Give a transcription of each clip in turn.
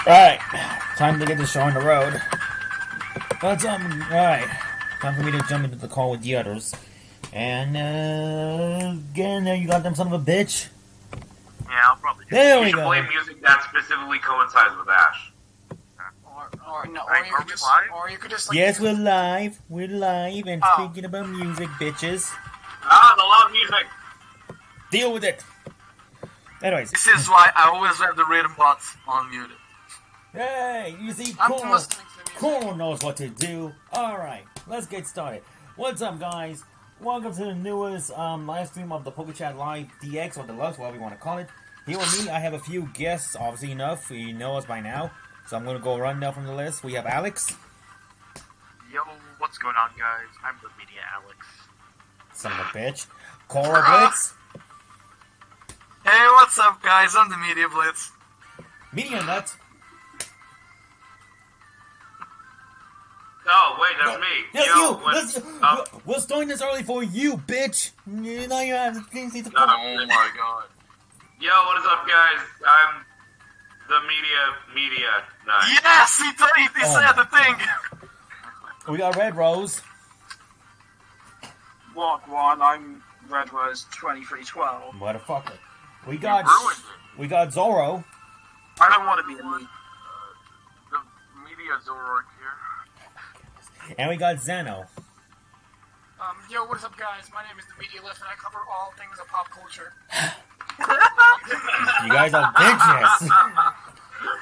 Alright, time to get this show on the road. But, alright. Time for me to jump into the call with the others. And, again, there you got them son of a bitch. Yeah, I'll probably do There it. we You should go. play music that specifically coincides with Ash. Or you could just like, Yes, we're live. We're live and speaking about music, bitches. Ah, the loud music! Deal with it. Anyways. This is why I always have the rhythm bots on mute. Hey, you see, I'm Coral, listening to music. Coral knows what to do. Alright, let's get started. What's up, guys? Welcome to the newest live stream of the PokeChat Live DX, or DELUXE, whatever you want to call it. Here with me, I have a few guests, obviously enough. You know us by now. So I'm going to go run down from the list. We have Alex. Yo, what's going on, guys? I'm the media Alex. Son of a bitch. Coral Blitz. Hey, what's up, guys? I'm the Media Blitz. Media Nut. Oh, wait, that's me. Yes, Yo, you! what's Yes, up? we're starting this early for you, bitch! Now you have things to No. Oh my god. Yo, what is up, guys? I'm the media nut. Yes, he said the thing! We got Red Rose. Walk one. I'm Red Rose 2312. Motherfucker. We You got ruined it. we got Zorro. I don't want to be a meat. The media Zoroark here. And we got Zeno. Yo, what is up, guys? My name is the Media Lift, and I cover all things of pop culture. You guys are bitches. That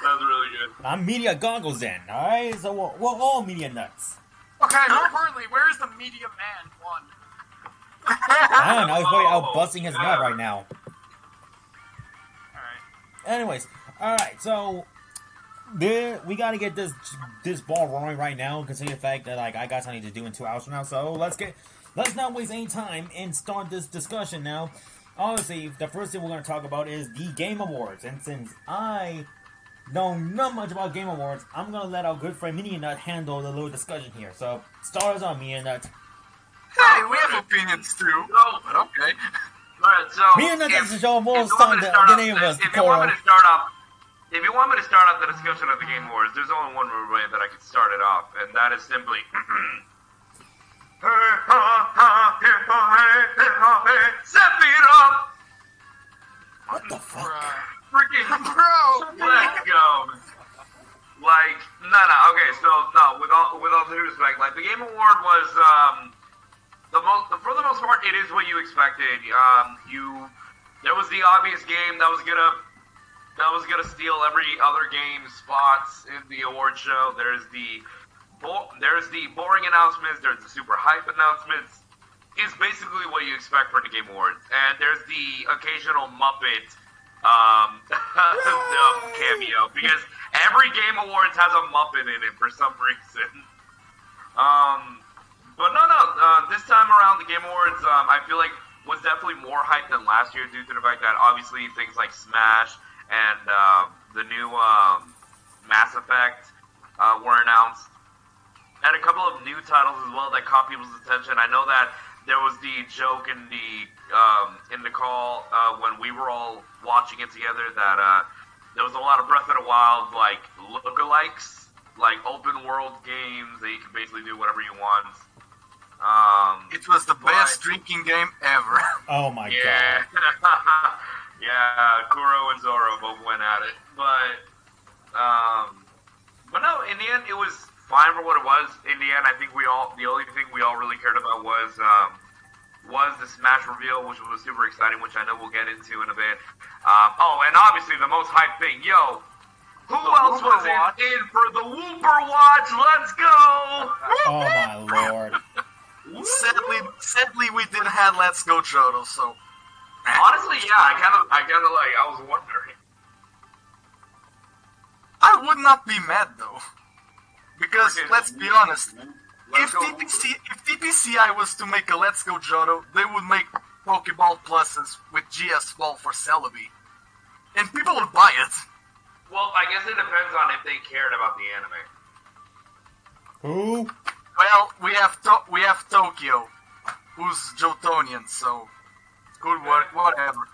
was really good. I'm Media Goggles then, alright? So we're all media nuts. Okay, more importantly, where is the Media Man one? I don't know, he's probably out busting his nut right now. Alright. Anyways, alright, so we gotta get this ball rolling right now, considering the fact that I got something to do in 2 hours from now. So let's not waste any time and start this discussion now. Obviously, the first thing we're gonna talk about is the Game Awards, and since I know not much about Game Awards, I'm gonna let our good friend Media Nut handle the little discussion here. So start us on, Media Nut. Hey, we have opinions too. No. But okay. Alright, so Media Nut doesn't show if more you want time me to than start any of us, if you want Coral. me to start off, if you want me to start off the discussion of the Game Awards, there's only one way that I can start it off, and that is simply. Sephiroth! What the fuck? Freaking Bro! let's go. Like, no, okay, so, no, with all due respect, like, the Game Award was, for the most part, it is what you expected. There was the obvious game that was gonna steal every other game's spots in the award show. There's the boring announcements, there's the super hype announcements. It's basically what you expect for the Game Awards. And there's the occasional Muppet cameo, because every Game Awards has a Muppet in it for some reason. But no, this time around, the Game Awards, I feel like was definitely more hype than last year due to the fact that obviously things like Smash and the new Mass Effect were announced. And a couple of new titles as well that caught people's attention. I know that there was the joke in the call when we were all watching it together that there was a lot of Breath of the Wild like lookalikes, like open world games that you can basically do whatever you want. It was the best drinking game ever. Oh my Yeah, yeah, Kuro and Zoro both went at it, but no, in the end it was fine for what it was. In the end, I think the only thing we all really cared about was the Smash reveal, which was super exciting, which I know we'll get into in a bit. And obviously the most hyped thing, yo, who else was in for the Whooper Watch? Let's go! Oh my lord. Sadly, we didn't have Let's Go Johto, so. Honestly, yeah, I was wondering. I would not be mad though, because let's be honest. If TPCI was to make a Let's Go Johto, they would make Pokeball Pluses with GS Ball for Celebi. And people would buy it. Well, I guess it depends on if they cared about the anime. Who? Well, we have Tokyo, who's Jotonian, so good work, whatever.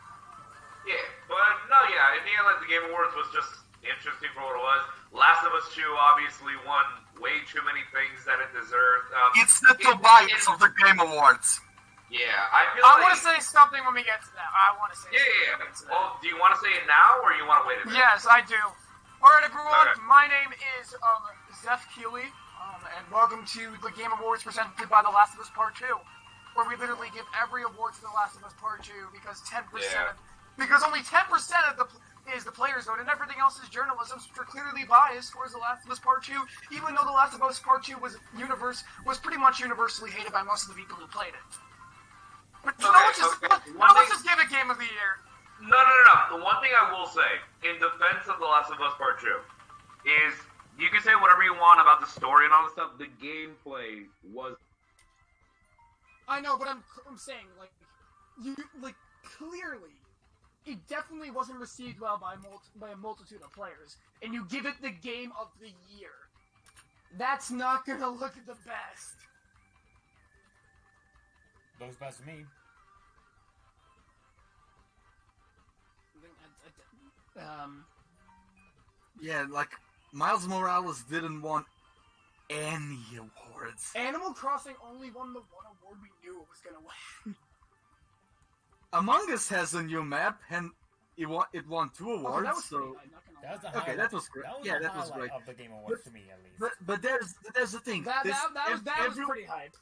Yeah, but no, yeah, in the end, like, the Game Awards was just interesting for what it was. Last of Us 2 obviously won way too many things that it deserved. It's the Tobias of the Game Awards. Yeah, I feel I like... want to say something when we get to that. I want to say Yeah. something. Well, do you want to say it now, or you want to wait a minute? Yes, I do. Alright, everyone, Okay. my name is Zeph Keeley, and welcome to the Game Awards presented by The Last of Us Part 2, where we literally give every award to The Last of Us Part 2 because because only 10% of is the player's vote, and everything else is journalism, which are clearly biased towards The Last of Us Part 2, even though The Last of Us Part 2 was pretty much universally hated by most of the people who played it. But let's just give it Game of the Year. No. The one thing I will say, in defense of The Last of Us Part 2, is you can say whatever you want about the story and all this stuff. The gameplay was... I know, but I'm saying, clearly, it definitely wasn't received well by a multitude of players, and you give it the Game of the Year. That's not gonna look the best. Looks best to me. Yeah, like, Miles Morales didn't want any awards. Animal Crossing only won the one award we knew it was gonna win. Among Us has a new map, and it won 2 awards, that was so... pretty high, not gonna lie. That was the Okay, highlight. that was great. Yeah, the that was highlight great. of the Game Awards to me, at least. But there's the thing. That was pretty hype.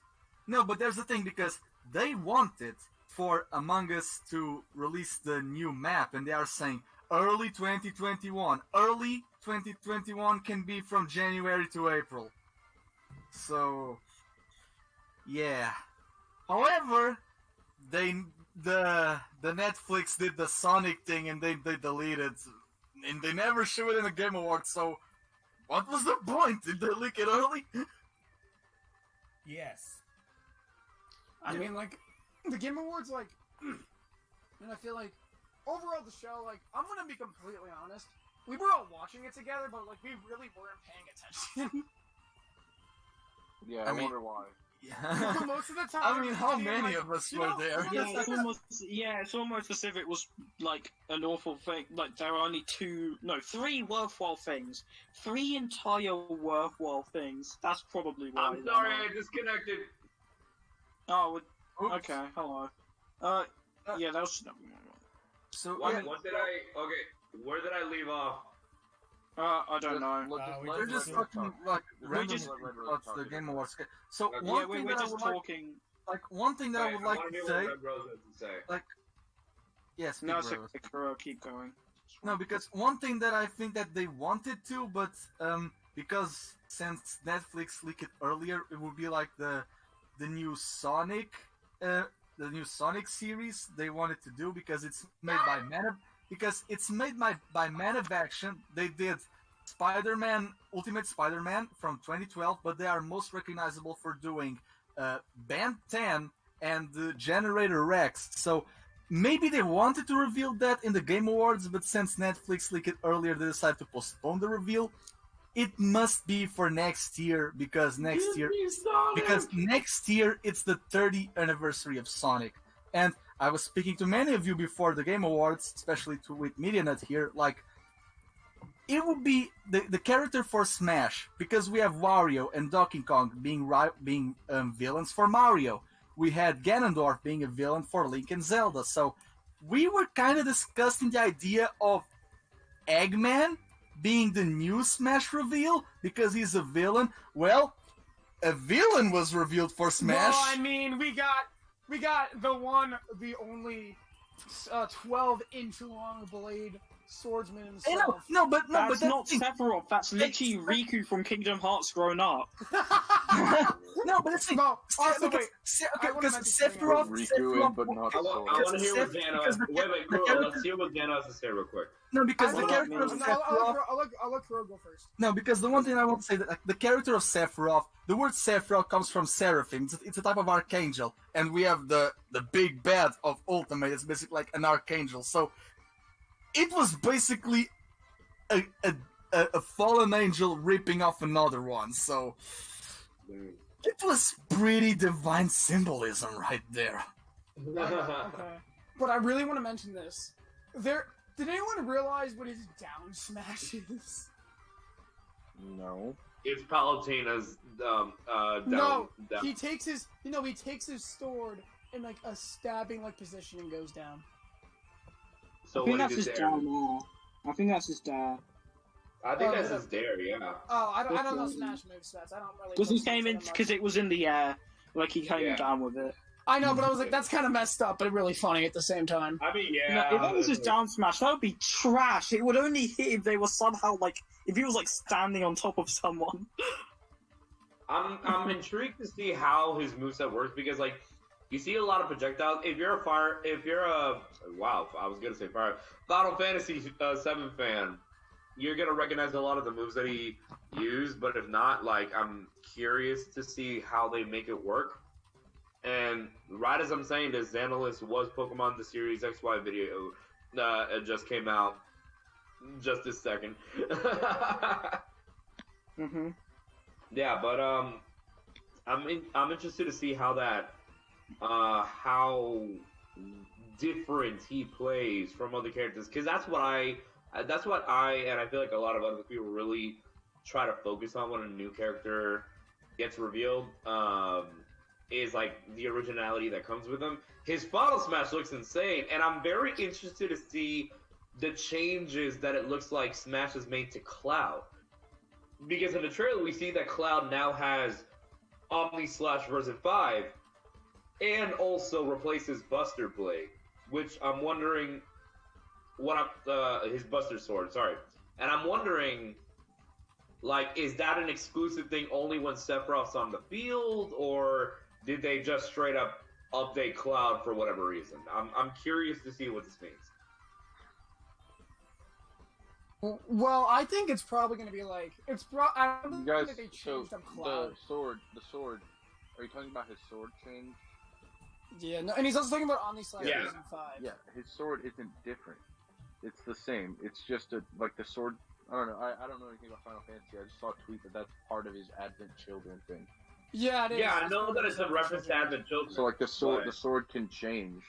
No, but there's the thing, because they wanted for Among Us to release the new map, and they are saying early 2021. Early 2021 can be from January to April. So, yeah. However, the Netflix did the Sonic thing, and they deleted, and they never show it in the Game Awards. So, what was the point? Did they leak it early? Yes. I mean, the Game Awards, and I feel like, overall the show, I'm gonna be completely honest, we were all watching it together, but, we really weren't paying attention. Yeah, I wonder why. Yeah. Most of the time. I mean, how many of us were there? It's almost as if it was an awful thing. There are only 3 worthwhile things. 3 entire worthwhile things. That's probably why. I'm sorry, I disconnected. Oh, okay. Hello. Yeah, that was. So What did I? Okay, where did I leave off? I don't know. we're just talking random about the Game Awards. So one thing that I would talking. One thing that I would like to say, yes, no, keep going. No, because one thing that I think that they wanted to, but because since Netflix leaked it earlier, it would be like the new Sonic, series they wanted to do, because it's made by Man of Action. They did Spider-Man, Ultimate Spider-Man from 2012, but they are most recognizable for doing Band 10 and Generator Rex. So maybe they wanted to reveal that in the Game Awards, but since Netflix leaked it earlier, they decided to postpone the reveal. It must be for next year, because next year it's the 30th anniversary of Sonic. And I was speaking to many of you before the Game Awards, especially with MediaNet here, it would be the character for Smash, because we have Wario and Donkey Kong being villains for Mario. We had Ganondorf being a villain for Link and Zelda. So we were kind of discussing the idea of Eggman being the new Smash reveal, because he's a villain. Well, a villain was revealed for Smash. Well, I mean, we got the only 12-inch long blade swordsman himself. That's not Sephiroth. That's literally Riku from Kingdom Hearts grown up. No, but it's because Sephiroth. but not I want to hear what Xana. Let's hear what Xana has to say real quick. No, because the character of Sephiroth. I'll let Kuro go first. No, because the one thing I want to say that the character of Sephiroth, the word Sephiroth comes from Seraphim. It's a type of archangel, and we have the big bad of Ultimate. It's basically like an archangel. So it was basically a fallen angel ripping off another one. So it was pretty divine symbolism right there. Okay. But I really want to mention this. Did anyone realize what his down smash is? No. It's Palutena's down. No, down. he takes his sword in like a stabbing like position and goes down. So I think what that's he his did dare now. I think that's his dare. I think Oh, that's yeah. his dare, yeah. Oh, I don't know Smash movesets. I don't really. Because he focus came on in it much. because it was in the air, like he came Yeah. down with it. I know, but I was like, that's kind of messed up, but really funny at the same time. I mean, yeah. No, if that was his down smash, that would be trash. It would only hit if they were somehow like if he was like standing on top of someone. I'm intrigued to see how his moveset works because like you see a lot of projectiles. If you're a Final Fantasy VII fan, you're gonna recognize a lot of the moves that he used. But if not, like I'm curious to see how they make it work. And right as I'm saying this, Xanalis was Pokemon the Series XY video. It just came out just this second. Mm-hmm. Yeah, but I'm interested to see how that how different he plays from other characters because that's what I and I feel like a lot of other people really try to focus on when a new character gets revealed. Is like the originality that comes with him. His Final Smash looks insane, and I'm very interested to see the changes that it looks like Smash has made to Cloud. Because in the trailer, we see that Cloud now has Omni/Version 5, and also replaces Buster Blade, which I'm wondering his Buster Sword, sorry. And I'm wondering, like, is that an exclusive thing only when Sephiroth's on the field, or did they just straight up update Cloud for whatever reason? I'm curious to see what this means. Well, I think it's probably going to be like I don't You think guys, that they so changed up Cloud. the sword. Are you talking about his sword change? Yeah, no, and he's also talking about Omni/Version Yeah. 5. Yeah, his sword isn't different. It's the same. It's just like the sword. I don't know. I don't know anything about Final Fantasy. I just saw a tweet that that's part of his Advent Children thing. Yeah, it is. Yeah, I know that it's a reference to Advent Children. So like the sword can change.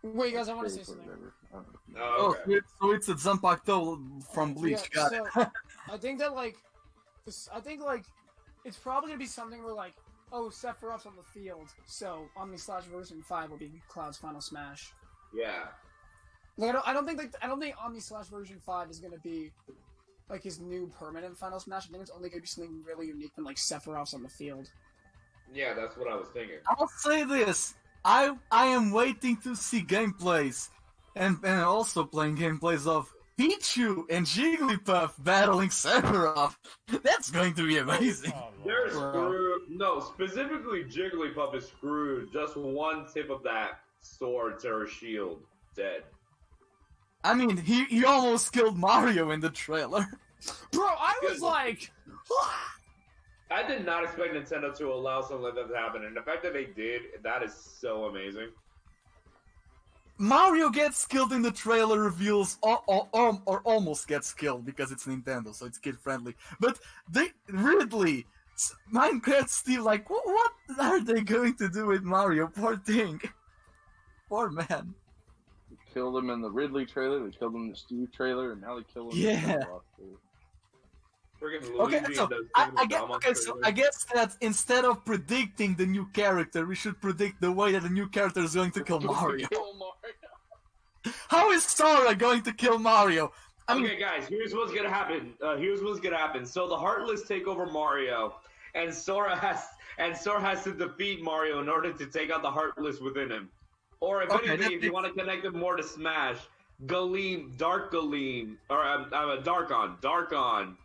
Wait, guys, I want to say shape or something. whatever. I don't know. Oh, okay. So it's a Zanpakuto from Bleach. Yeah, Got it. so I think that like it's probably gonna be something where like, oh, Sephiroth's on the field, so Omni/Version 5 will be Cloud's Final Smash. Yeah. Like I don't think Omni/Version 5 is gonna be like his new permanent Final Smash. I think it's only gonna be something really unique when like Sephiroth's on the field. Yeah, that's what I was thinking. I'll say this: I am waiting to see gameplays, and also playing gameplays of Pichu and Jigglypuff battling Sephiroth. That's going to be amazing. Oh, They're Lord. screwed. No, specifically Jigglypuff is screwed. Just one tip of that sword to her shield. Dead. I mean, he almost killed Mario in the trailer. Bro, I was like, I did not expect Nintendo to allow something like that to happen, and the fact that they did, that is so amazing. Mario gets killed in the trailer reveals, or almost gets killed because it's Nintendo, so it's kid friendly. But Ridley, Minecraft Steve, like, what are they going to do with Mario? Poor thing. Poor man. They killed him in the Ridley trailer. They killed him in the Steve trailer, and now they kill him. Yeah. In the Sephiroth trailer. Friggin' Okay, Luigi so and those I guess that instead of predicting the new character, we should predict the way that the new character is going to kill Mario. Kill Mario. How is Sora going to kill Mario? I mean, Okay, guys, here's what's gonna happen. So the Heartless take over Mario, and Sora has to defeat Mario in order to take out the Heartless within him. Or if Okay, anything, if you want to connect them more to Smash, Darkon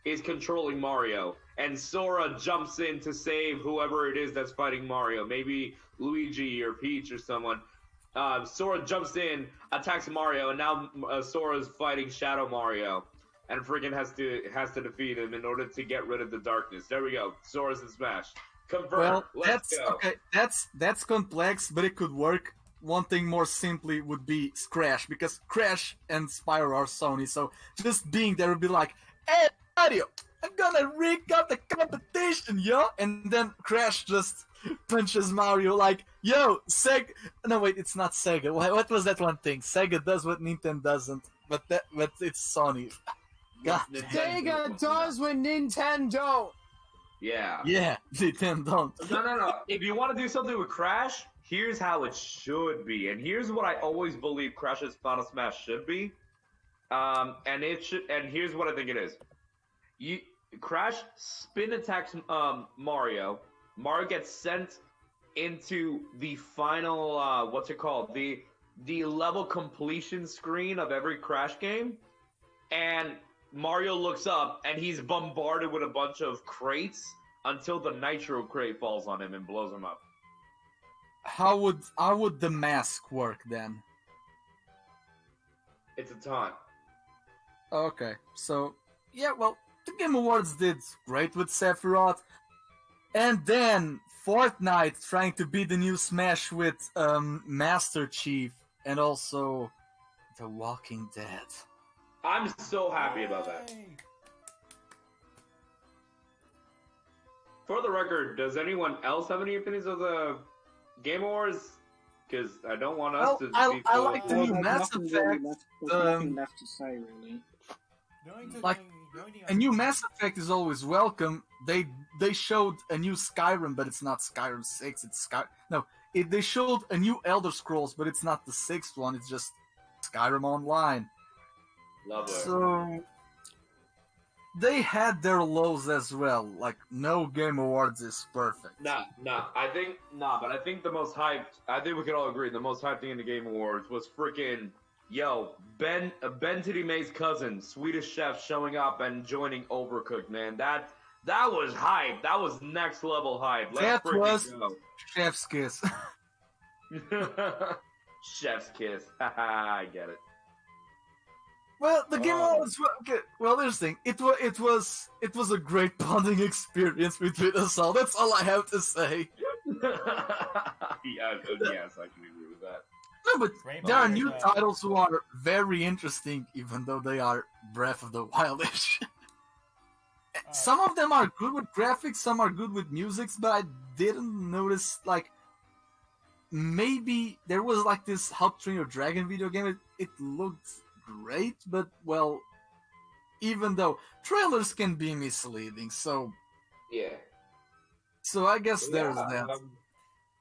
is controlling Mario, and Sora jumps in to save whoever it is that's fighting Mario. Maybe Luigi or Peach or someone. Sora jumps in, attacks Mario, and now Sora's fighting Shadow Mario, and freaking has to defeat him in order to get rid of the darkness. There we go. Sora's in Smash. Confirm. well, Let's go. okay. That's complex, but it could work. One thing more simply would be Crash, because Crash and Spyro are Sony, so just being there would be like, hey, Mario, I'm gonna rig up the competition, yo! And then Crash just punches Mario like, yo, Sega... No, wait, it's not Sega. What was that one thing? Sega does what Nintendo doesn't. but it's Sony. God. Sega does what Nintendo don't. Yeah. Yeah, Nintendo. No. If you want to do something with Crash, here's how it should be, and here's what I always believe Crash's Final Smash should be. And here's what I think it is. Crash spin attacks Mario. Mario gets sent into the final what's it called? The level completion screen of every Crash game, and Mario looks up and he's bombarded with a bunch of crates until the nitro crate falls on him and blows him up. How would the mask work then? It's a taunt. Okay, so yeah, well, the Game Awards did great with Sephiroth, and then Fortnite trying to beat the new Smash with Master Chief and also The Walking Dead. I'm so happy about that. For the record, does anyone else have any opinions of the Game Awards? Because I don't want us to. I like the new Mass Effect. There's nothing left to say, really. Like, a new Mass Effect is always welcome. They showed a new Skyrim, but it's not Skyrim 6. It's they showed a new Elder Scrolls, but it's not the 6th one. It's just Skyrim Online. Love it. So they had their lows as well. Like, no Game Awards is perfect. But I think the most hyped. I think we can all agree the most hyped thing in the Game Awards was freaking. Yo, Ben Titty May's cousin, Swedish Chef, showing up and joining Overcooked, man. That was hype. That was next level hype. That was Chef's Kiss. Chef's Kiss. Haha, I get it. Well, the Game Awards. Okay, well, here's the thing. It was a great bonding experience between us all. That's all I have to say. Yes, I can agree with that. No, but there are new titles who are very interesting, even though they are Breath of the Wildish. Some of them are good with graphics, some are good with music, but I didn't notice, like, maybe there was, like, this How to Train Your Dragon video game. It looked great, but, well, even though trailers can be misleading, so... Yeah. So I guess there's that.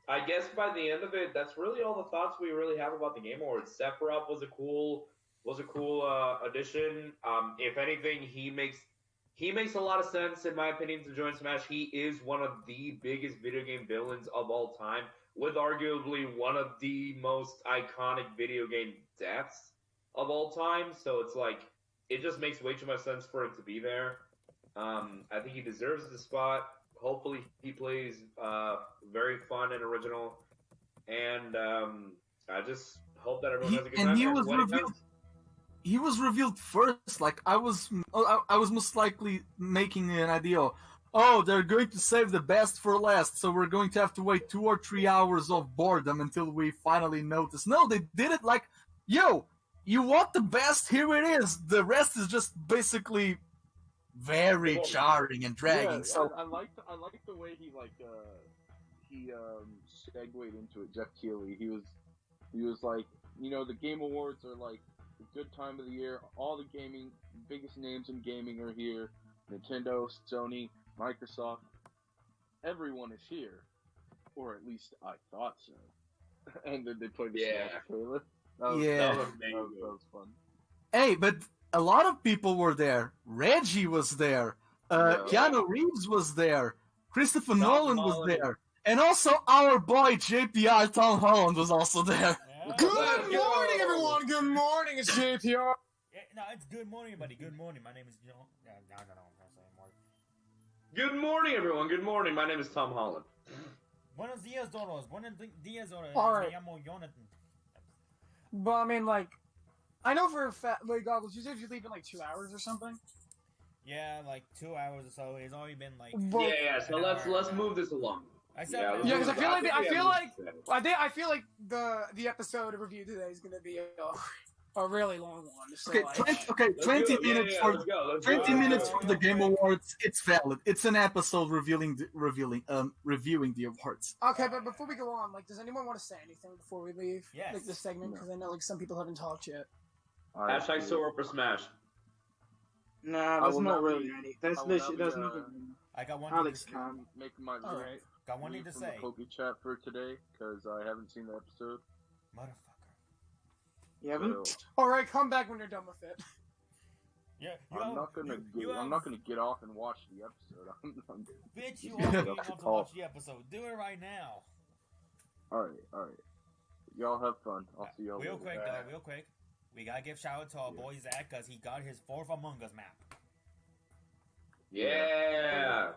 I guess by the end of it, that's really all the thoughts we really have about the Game Awards. Sephiroth was a cool addition. If anything, he makes a lot of sense in my opinion to join Smash. He is one of the biggest video game villains of all time, with arguably one of the most iconic video game deaths of all time. So it's like it just makes way too much sense for him to be there. I think he deserves the spot. Hopefully he plays very fun and original, and I just hope that everyone has a good time. He was revealed first. Like, I was most likely making an idea. Oh, they're going to save the best for last, so we're going to have to wait 2 or 3 hours of boredom until we finally notice. No, they did it like, yo, you want the best? Here it is. The rest is just basically very jarring and dragging. Yeah, so I like the way he segued into it. Jeff Keighley, he was like, you know, the Game Awards are like a good time of the year. All the biggest names in gaming are here. Nintendo, Sony, Microsoft, everyone is here, or at least I thought so. And then they played the Smash trailer. That was fun. Hey, but a lot of people were there. Reggie was there. Keanu Reeves was there. Christopher Nolan was there. And also our boy JPR Tom Holland was also there. Yeah. Good morning, everyone. Good morning. It's JPR. Yeah, no, it's good morning, everybody. Good morning. My name is John. No, I'm gonna say more. Good morning, everyone. Good morning. My name is Tom Holland. Buenos dias, todos. Buenos dias, todos. All right. Me llamo Jonathan. But I mean, like, I know for a fact. Wait, Goggles, you said you leave in like 2 hours or something. Yeah, like 2 hours or so. It's already been like. So let's move this along. I said, yeah, because I feel like the episode of review today is gonna be a really long one. So okay, 20 minutes for the Game Awards. It's valid. It's an episode reviewing the awards. Okay, but before we go on, like, does anyone want to say anything before we leave? Yes. Like this segment, because I know like some people haven't talked yet. Hashtag Sora for Smash. Nah, I there's will not not really be- any. There's I will not there's be, nothing. I got one Alex thing to, can. Making my Alright. got one thing to from say. the PokeChat for today because I haven't seen the episode. Motherfucker. You haven't? So, Alright, come back when you're done with it. Yeah, I'm not gonna get off and watch the episode. Bitch, you Just are get getting off the off to call. watch the episode. Do it right now. All right. Y'all have fun. I'll see y'all Real later. quick, though, real quick. We gotta give shout out to our boy Zach because he got his 4th Among Us map. Yeah.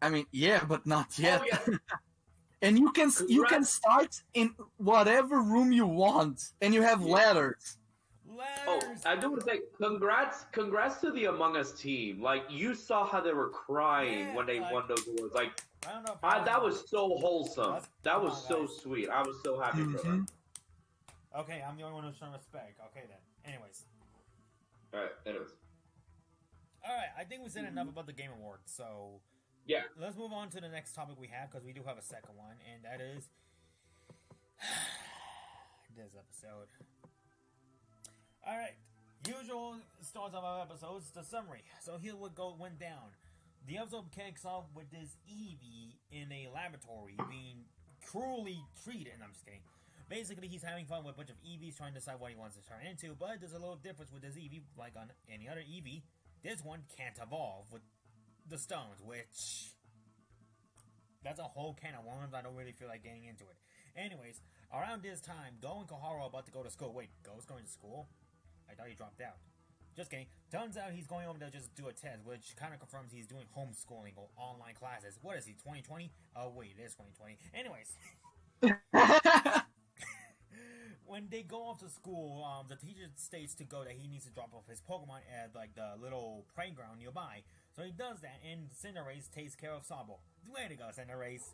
I mean, yeah, but not yet. Oh, yeah. And you can Congrats. start in whatever room you want, and you have ladders. Oh, Letters! I do want to say congrats to the Among Us team. Like, you saw how they were crying Yeah, when they like- won those awards. Like, Round up, that was so wholesome. That Come was on, so guys. sweet. I was so happy for them. Okay, I'm the only one who's showing respect. Okay, then. Anyways. Alright, anyways. Alright, I think we said enough about the Game Awards, so... Yeah. Let's move on to the next topic we have, because we do have a second one, and that is... this episode. Alright, usual starts of our episodes, the summary. So here what went down. The episode kicks off with this Eevee in a laboratory being cruelly treated. No, I'm just kidding. Basically, he's having fun with a bunch of Eevees trying to decide what he wants to turn into, but there's a little difference with this Eevee, like on any other Eevee. This one can't evolve with the stones, which... that's a whole can of worms. I don't really feel like getting into it. Anyways, around this time, Go and Koharu are about to go to school. Wait, Go's going to school? I thought he dropped out. Just kidding. Turns out he's going over there just to do a test, which kind of confirms he's doing homeschooling or online classes. What is he, 2020? Oh, wait, it is 2020. Anyways. When they go off to school, the teacher states to Go that he needs to drop off his Pokemon at, like, the little playground nearby. So he does that, and Cinderace takes care of Sabo. Way to go, Cinderace.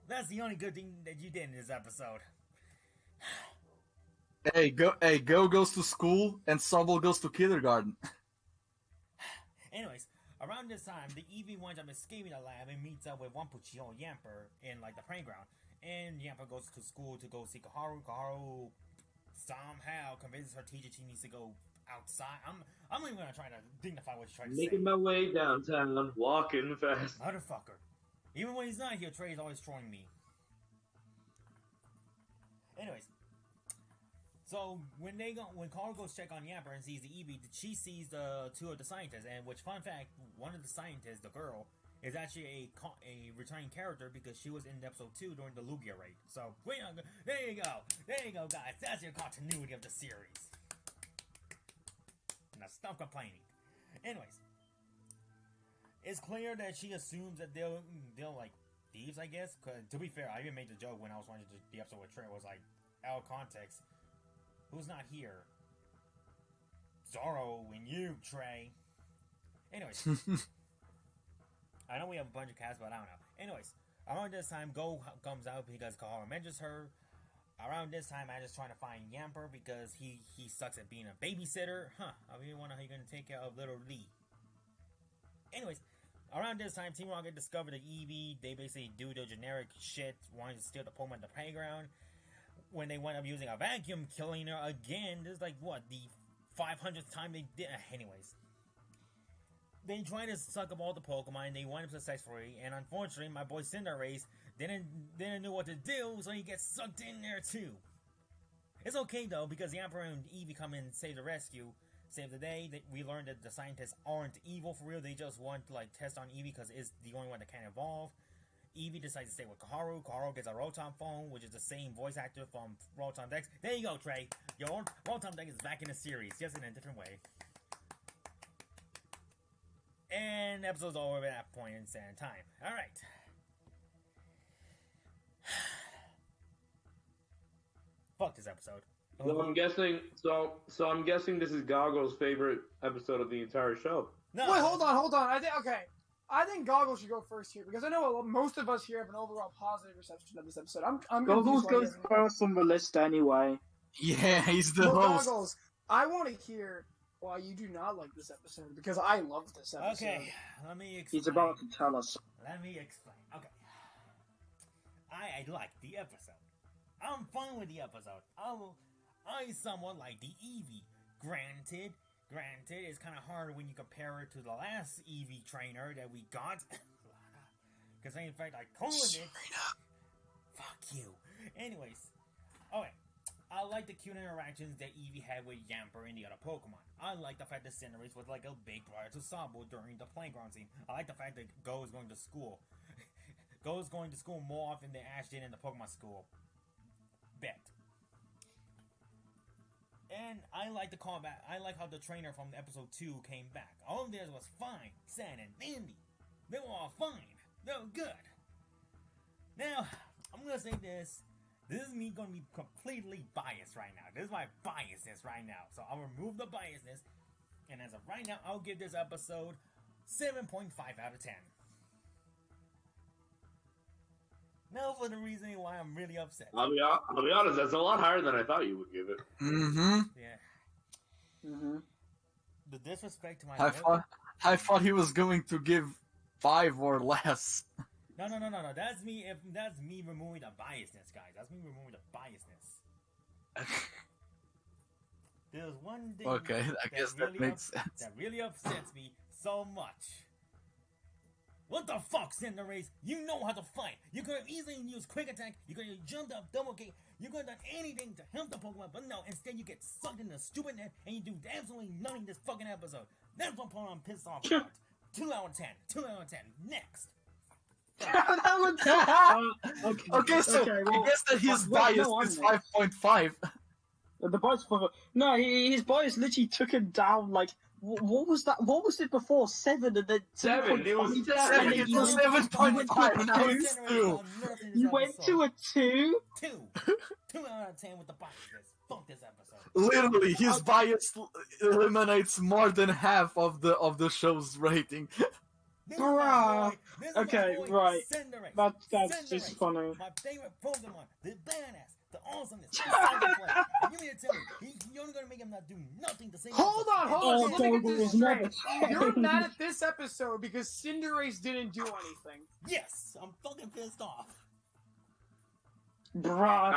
That's the only good thing that you did in this episode. Hey, Go goes to school, and Sobble goes to kindergarten. Anyways, around this time, the Eevee winds up escaping the lab and meets up with Wampuchio Yamper in, like, the playground. And Yamper goes to school to go see Koharu. Koharu somehow convinces her teacher she needs to go outside. I'm not even gonna try to dignify what she's trying to say. Making my way downtown, walking fast. Motherfucker. Even when he's not here, Trey's always trolling me. Anyways. So, when Koharu goes check on Yamper and sees the Eevee, she sees the two of the scientists, and which, fun fact, one of the scientists, the girl, is actually a returning character because she was in episode 2 during the Lugia raid. So, there you go, guys. That's your continuity of the series. Now, stop complaining. Anyways, it's clear that she assumes that they'll like thieves, I guess. Cause to be fair, I even made the joke when I was watching the episode with Trey. It was like, out of context. Who's not here? Zoro and you, Trey. Anyways. I know we have a bunch of cats, but I don't know. Anyways, around this time, Go comes out because Koharu mentions her. Around this time, I'm just trying to find Yamper because he sucks at being a babysitter. I really wonder how you're going to take care of little Lee. Anyways, around this time, Team Rocket discovered the Eevee. They basically do the generic shit, wanting to steal the Pokemon at the playground. When they went up using a vacuum cleaner again, this is like, what, the 500th time they did? Anyways. They tried to suck up all the Pokemon, and they went up successfully, and unfortunately, my boy Cinderace didn't know what to do, so he gets sucked in there too. It's okay though, because the Emperor and Eevee come in and save the day. We learned that the scientists aren't evil for real, they just want to like test on Eevee because it's the only one that can evolve. Eevee decides to stay with Koharu. Koharu gets a Rotom phone, which is the same voice actor from Rotom Dex. There you go, Trey. Your Rotom Dex is back in the series, just in a different way. And the episode's over at that point in standard time. Alright. Fuck this episode. So I'm guessing. So I'm guessing this is Goggle's favorite episode of the entire show. No. Wait, hold on. I think Goggle should go first here because I know most of us here have an overall positive reception of this episode. I'm Goggles goes first on the list anyway. Yeah, he's the host. Goggles, I want to hear why you do not like this episode because I love this episode. Okay, let me explain. He's about to tell us. Let me explain. Okay. I like the episode. I'm fine with the episode. I somewhat like the Eevee. Granted, it's kind of hard when you compare it to the last Eevee trainer that we got. Because in fact, I called it. Fuck you. Anyways, okay. I like the cute interactions that Eevee had with Yamper and the other Pokemon. I like the fact that Cinderace was like a big brother to Sabo during the playground scene. I like the fact that Go is going to school. Go is going to school more often than Ash did in the Pokemon school. Bet. And I like the callback. I like how the trainer from episode 2 came back. All of theirs was fine, sad, and dandy. They were all fine. They were good. Now, I'm gonna say this. This is me gonna be completely biased right now. This is my biasness right now. So I'll remove the biasness. And as of right now, I'll give this episode 7.5 out of 10. Now for the reason why I'm really upset. I'll be honest, that's a lot higher than I thought you would give it. Mm-hmm. Yeah. Mm-hmm. The disrespect to my I thought he was going to give 5 or less. No. That's me. That's me removing the biasness, guys. That's me removing the biasness. There's one thing. Okay, I guess that makes sense. That really upsets me so much. What the fuck, Cinderace? You know how to fight. You could have easily used Quick Attack. You could have jumped up, double kick. You could have done anything to help the Pokemon, but no. Instead, you get sucked in the stupid net and you do absolutely nothing this fucking episode. That's what I'm pissed off about. 2 out of 10. 2 out of 10. Next. Okay, so well, I guess that his bias is 5.5. The bias for his bias literally took him down like what was that? What was it before 7 and then 7? It was 7. It was 7.5. Now it's 2. You went to a 2. 2 out of 10 with the bias. Fuck this episode. Literally, his bias eliminates more than half of the show's rating. Bruh. Okay, right. Cinderace. That's Cinderace, just funny. My favorite Pokemon, the badass, the awesomeness, the play. And you mean to tell me you're only gonna make him not do nothing to save? Hold on. Let me get this straight. Never You're mad at this episode because Cinderace didn't do anything. Yes, I'm fucking pissed off. Bruh.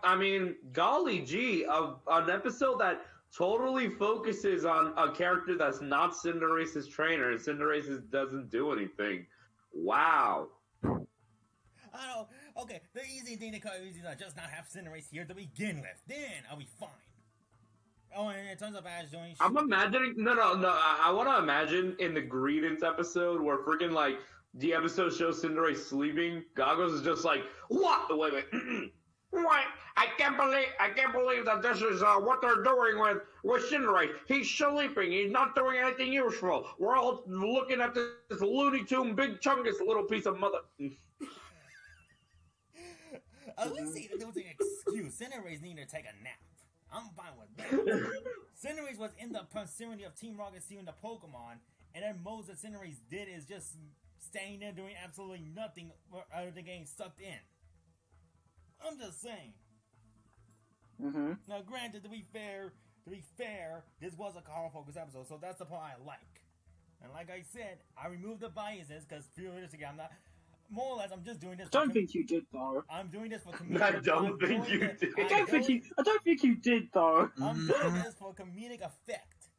I mean, golly gee, an episode that totally focuses on a character that's not Cinderace's trainer, and Cinderace doesn't do anything. Wow. I don't. Okay, the easy thing to cut is just not have Cinderace here to begin with. Then I'll be fine. Oh, and in terms of Ash doing shit, I'm imagining. No. I want to imagine in the Greedence episode where freaking like the episode shows Cinderace sleeping. Goggles is just like, what? Wait. What? I can't believe that this is what they're doing with Cinderace. He's sleeping. He's not doing anything useful. We're all looking at this Looney Tune big chungus little piece of mother. At least there was an excuse. Cinderace needed to take a nap. I'm fine with that. Cinderace was in the proximity of Team Rocket stealing the Pokemon, and then most that Cinderace did is just staying there doing absolutely nothing other than getting sucked in. I'm just saying. Mm-hmm. Now, granted, to be fair, this was a Call Focus episode, so that's the part I like. And like I said, I removed the biases because realistically, I'm not. More or less, I'm just doing this. I don't think you did though. I'm doing this for comedic. I don't think you did. I don't think you did though. I'm doing this for comedic effect.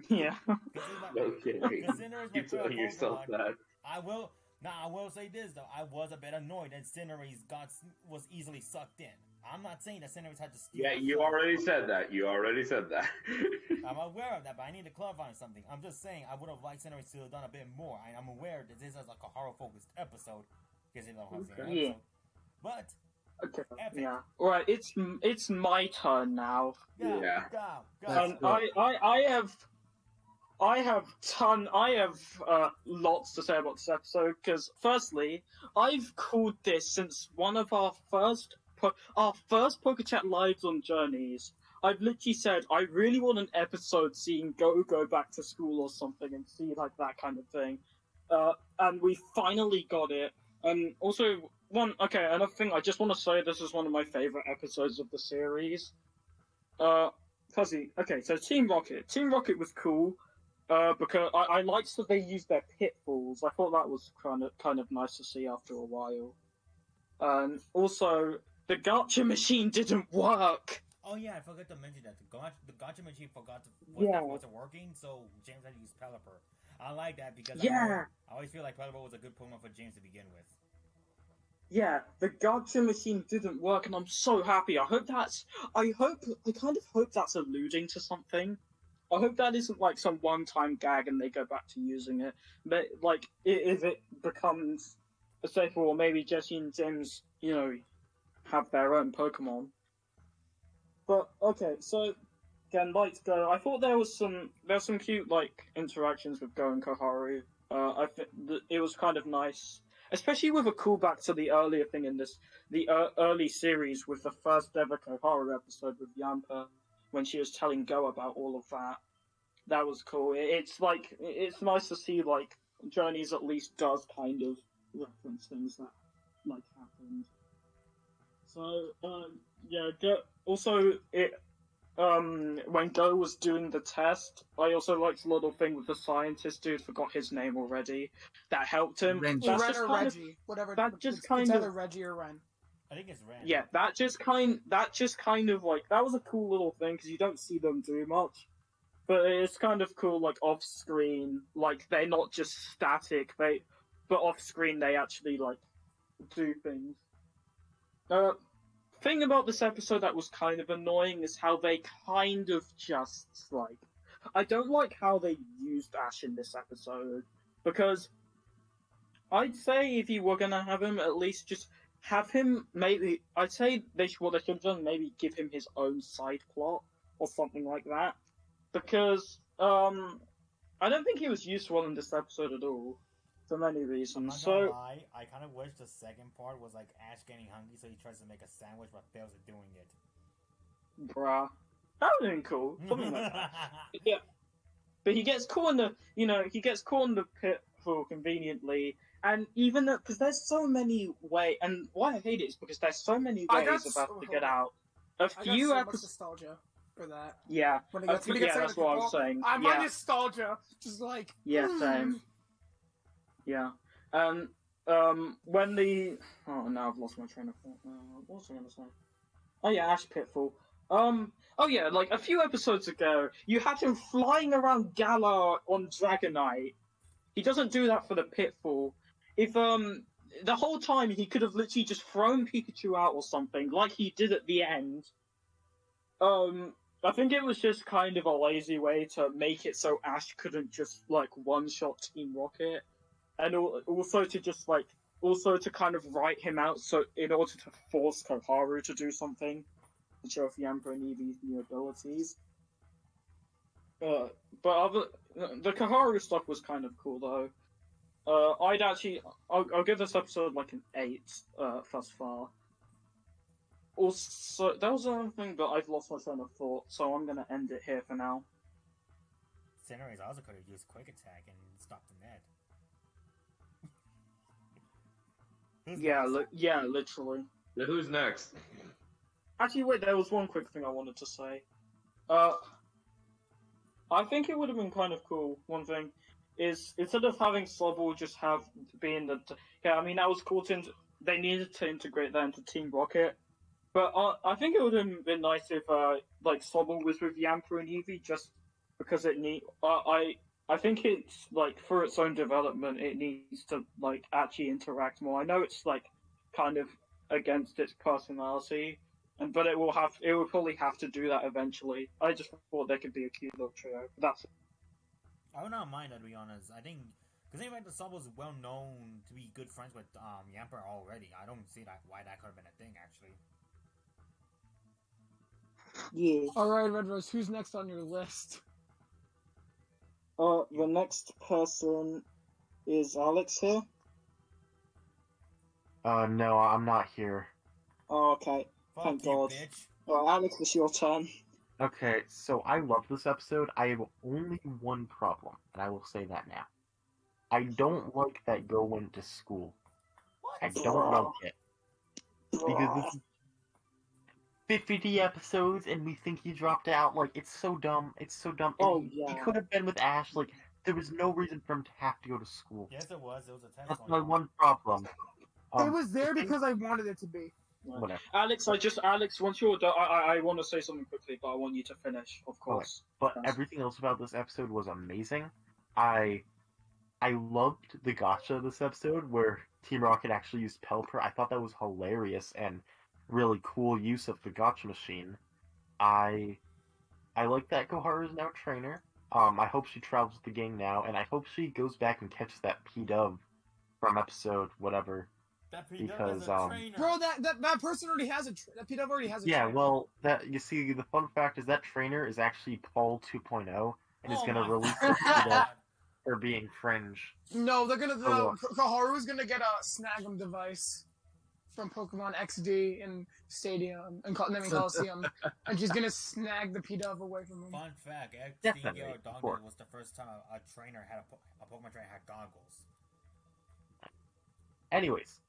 Yeah. Okay. You're telling yourself that. I will say this though. I was a bit annoyed that Cinderace was easily sucked in. I'm not saying that Cinderace had to steal. Yeah, you already said that. I'm aware of that, but I need to clarify something. I'm just saying I would have liked Cinderace to have done a bit more. I'm aware that this is like a horror-focused episode. Because Yeah. But Okay. epic. Yeah. All right. It's my turn now. Yeah. Go. And I have lots to say about this episode because firstly, I've called this since one of our first PokeChat Lives on Journeys. I've literally said I really want an episode seeing go back to school or something and see like that kind of thing, and we finally got it. And also another thing I just want to say, this is one of my favorite episodes of the series. Fuzzy. Okay, so Team Rocket was cool. Because I liked that they used their pitfalls. I thought that was kind of nice to see after a while. And also, the gacha machine didn't work. Oh yeah, I forgot to mention that the Gotcha machine Yeah. wasn't working, so James had to use Pelipper. I like that because Yeah. I always feel like Pelipper was a good Pokemon for James to begin with. Yeah, the Gotcha machine didn't work, and I'm so happy. I kind of hope that's alluding to something. I hope that isn't like some one-time gag and they go back to using it. But like, if it becomes a staple, or maybe Jesse and James, have their own Pokemon. But okay, so again, like Go, I thought there's some cute like interactions with Go and Koharu. I think it was kind of nice, especially with a callback to the earlier thing in the early series with the first ever Koharu episode with Yampa when she was telling Go about all of that. That was cool. It's nice to see like Journeys at least does kind of reference things that like happened. So yeah, also it when Go was doing the test, I also liked the little thing with the scientist dude. Forgot his name already. That helped him. Renji. Ren Just or kind Reggie, whatever. that just it's kind either of- Reggie or Ren. I think it's Ren. Yeah, that just kind of like that was a cool little thing because you don't see them do much, but it's kind of cool like off screen. Like they're not just static, but off screen they actually like do things. Thing about this episode that was kind of annoying is how they kind of just like I don't like how they used Ash in this episode because I'd say if you were gonna have him, at least just have him maybe. I'd say what they should have done, maybe give him his own side plot or something like that, because I don't think he was useful in this episode at all for many I'm reasons. not So gonna lie, I kind of wish the second part was like Ash getting hungry, so he tries to make a sandwich but fails at doing it. bruh, that would have been cool. Something like that. Yeah. But he gets caught in the pitfall conveniently, and even because there's so many ways, and why I hate it is because there's so many I got ways so- about to get out. I got so much nostalgia for that. Yeah, When he gets yeah, second that's what I was people, saying. My Yeah, nostalgia, just like yeah, same. Yeah, and when the now I've lost my train of thought. What was I going to say? Oh yeah, Ash Pitfall. Oh yeah, like a few episodes ago, you had him flying around Galar on Dragonite. He doesn't do that for the Pitfall. If the whole time he could have literally just thrown Pikachu out or something, like he did at the end. I think it was just kind of a lazy way to make it so Ash couldn't just like one-shot Team Rocket, and also to kind of write him out so in order to force Koharu to do something. To show off Yamper and Eevee's new abilities. The Koharu stuff was kind of cool though. I'll give this episode like an 8 thus far. Also, that was another thing, but I've lost my train of thought, so I'm gonna end it here for now. Cinderace also could have used Quick Attack and stopped the net. Yeah, literally. So who's next? Actually, wait, there was one quick thing I wanted to say. I think it would have been kind of cool. One thing is, instead of having Slobble just be in the... Yeah, I mean, that was cool. They needed to integrate that into Team Rocket. But I think it would have been nice if, like, Slobble was with Yamper and Eevee, just because it I think it's, like, for its own development, it needs to, like, actually interact more. I know it's, like, kind of against its personality, but it will probably have to do that eventually. I just thought there could be a cute little trio. That's it. I would not mind that, to be honest. I think, because in fact, the Slobble is well known to be good friends with Yamper already. I don't see why that could have been a thing, actually. Yeah. Alright, Red Rose, who's next on your list? The next person is Alex here. No, I'm not here. Oh, okay. Fuck Thank you, God. bitch. Alex, it's your turn. Okay, so I love this episode. I have only one problem, and I will say that now. I don't like that Go went to school. I don't like it. Because this is 50 episodes, and we think he dropped out. Like, it's so dumb. It's so dumb. And Oh, he yeah. could have been with Ash. Like, there was no reason for him to have to go to school. Yes, it was. It was a test That's going my on. one problem. It was there because I wanted it to be. whatever. Alex, once you're done, I want to say something quickly, but I want you to finish, of course. But everything else about this episode was amazing. I loved the gotcha of this episode where Team Rocket actually used Pelipper. I thought that was hilarious and really cool use of the gotcha machine. I like that Koharu is now a trainer. I hope she travels with the gang now, and I hope she goes back and catches that P-Dove from episode whatever. That P-Dove Because is a trainer. Bro, that person already has that P-Dove already has a yeah, trainer. well, that you see, the fun fact is that trainer is actually Paul 2.0 and is Oh gonna my release God. the P-Dove for being cringe. No, they're gonna. Oh, Koharu's gonna get a Snag'em device from Pokemon XD in Stadium and Coliseum, and she's gonna snag the P-Dove away from him. Fun fact: Definitely, XD of Dongle course. was the first time a trainer had a Pokemon trainer had goggles. Anyways,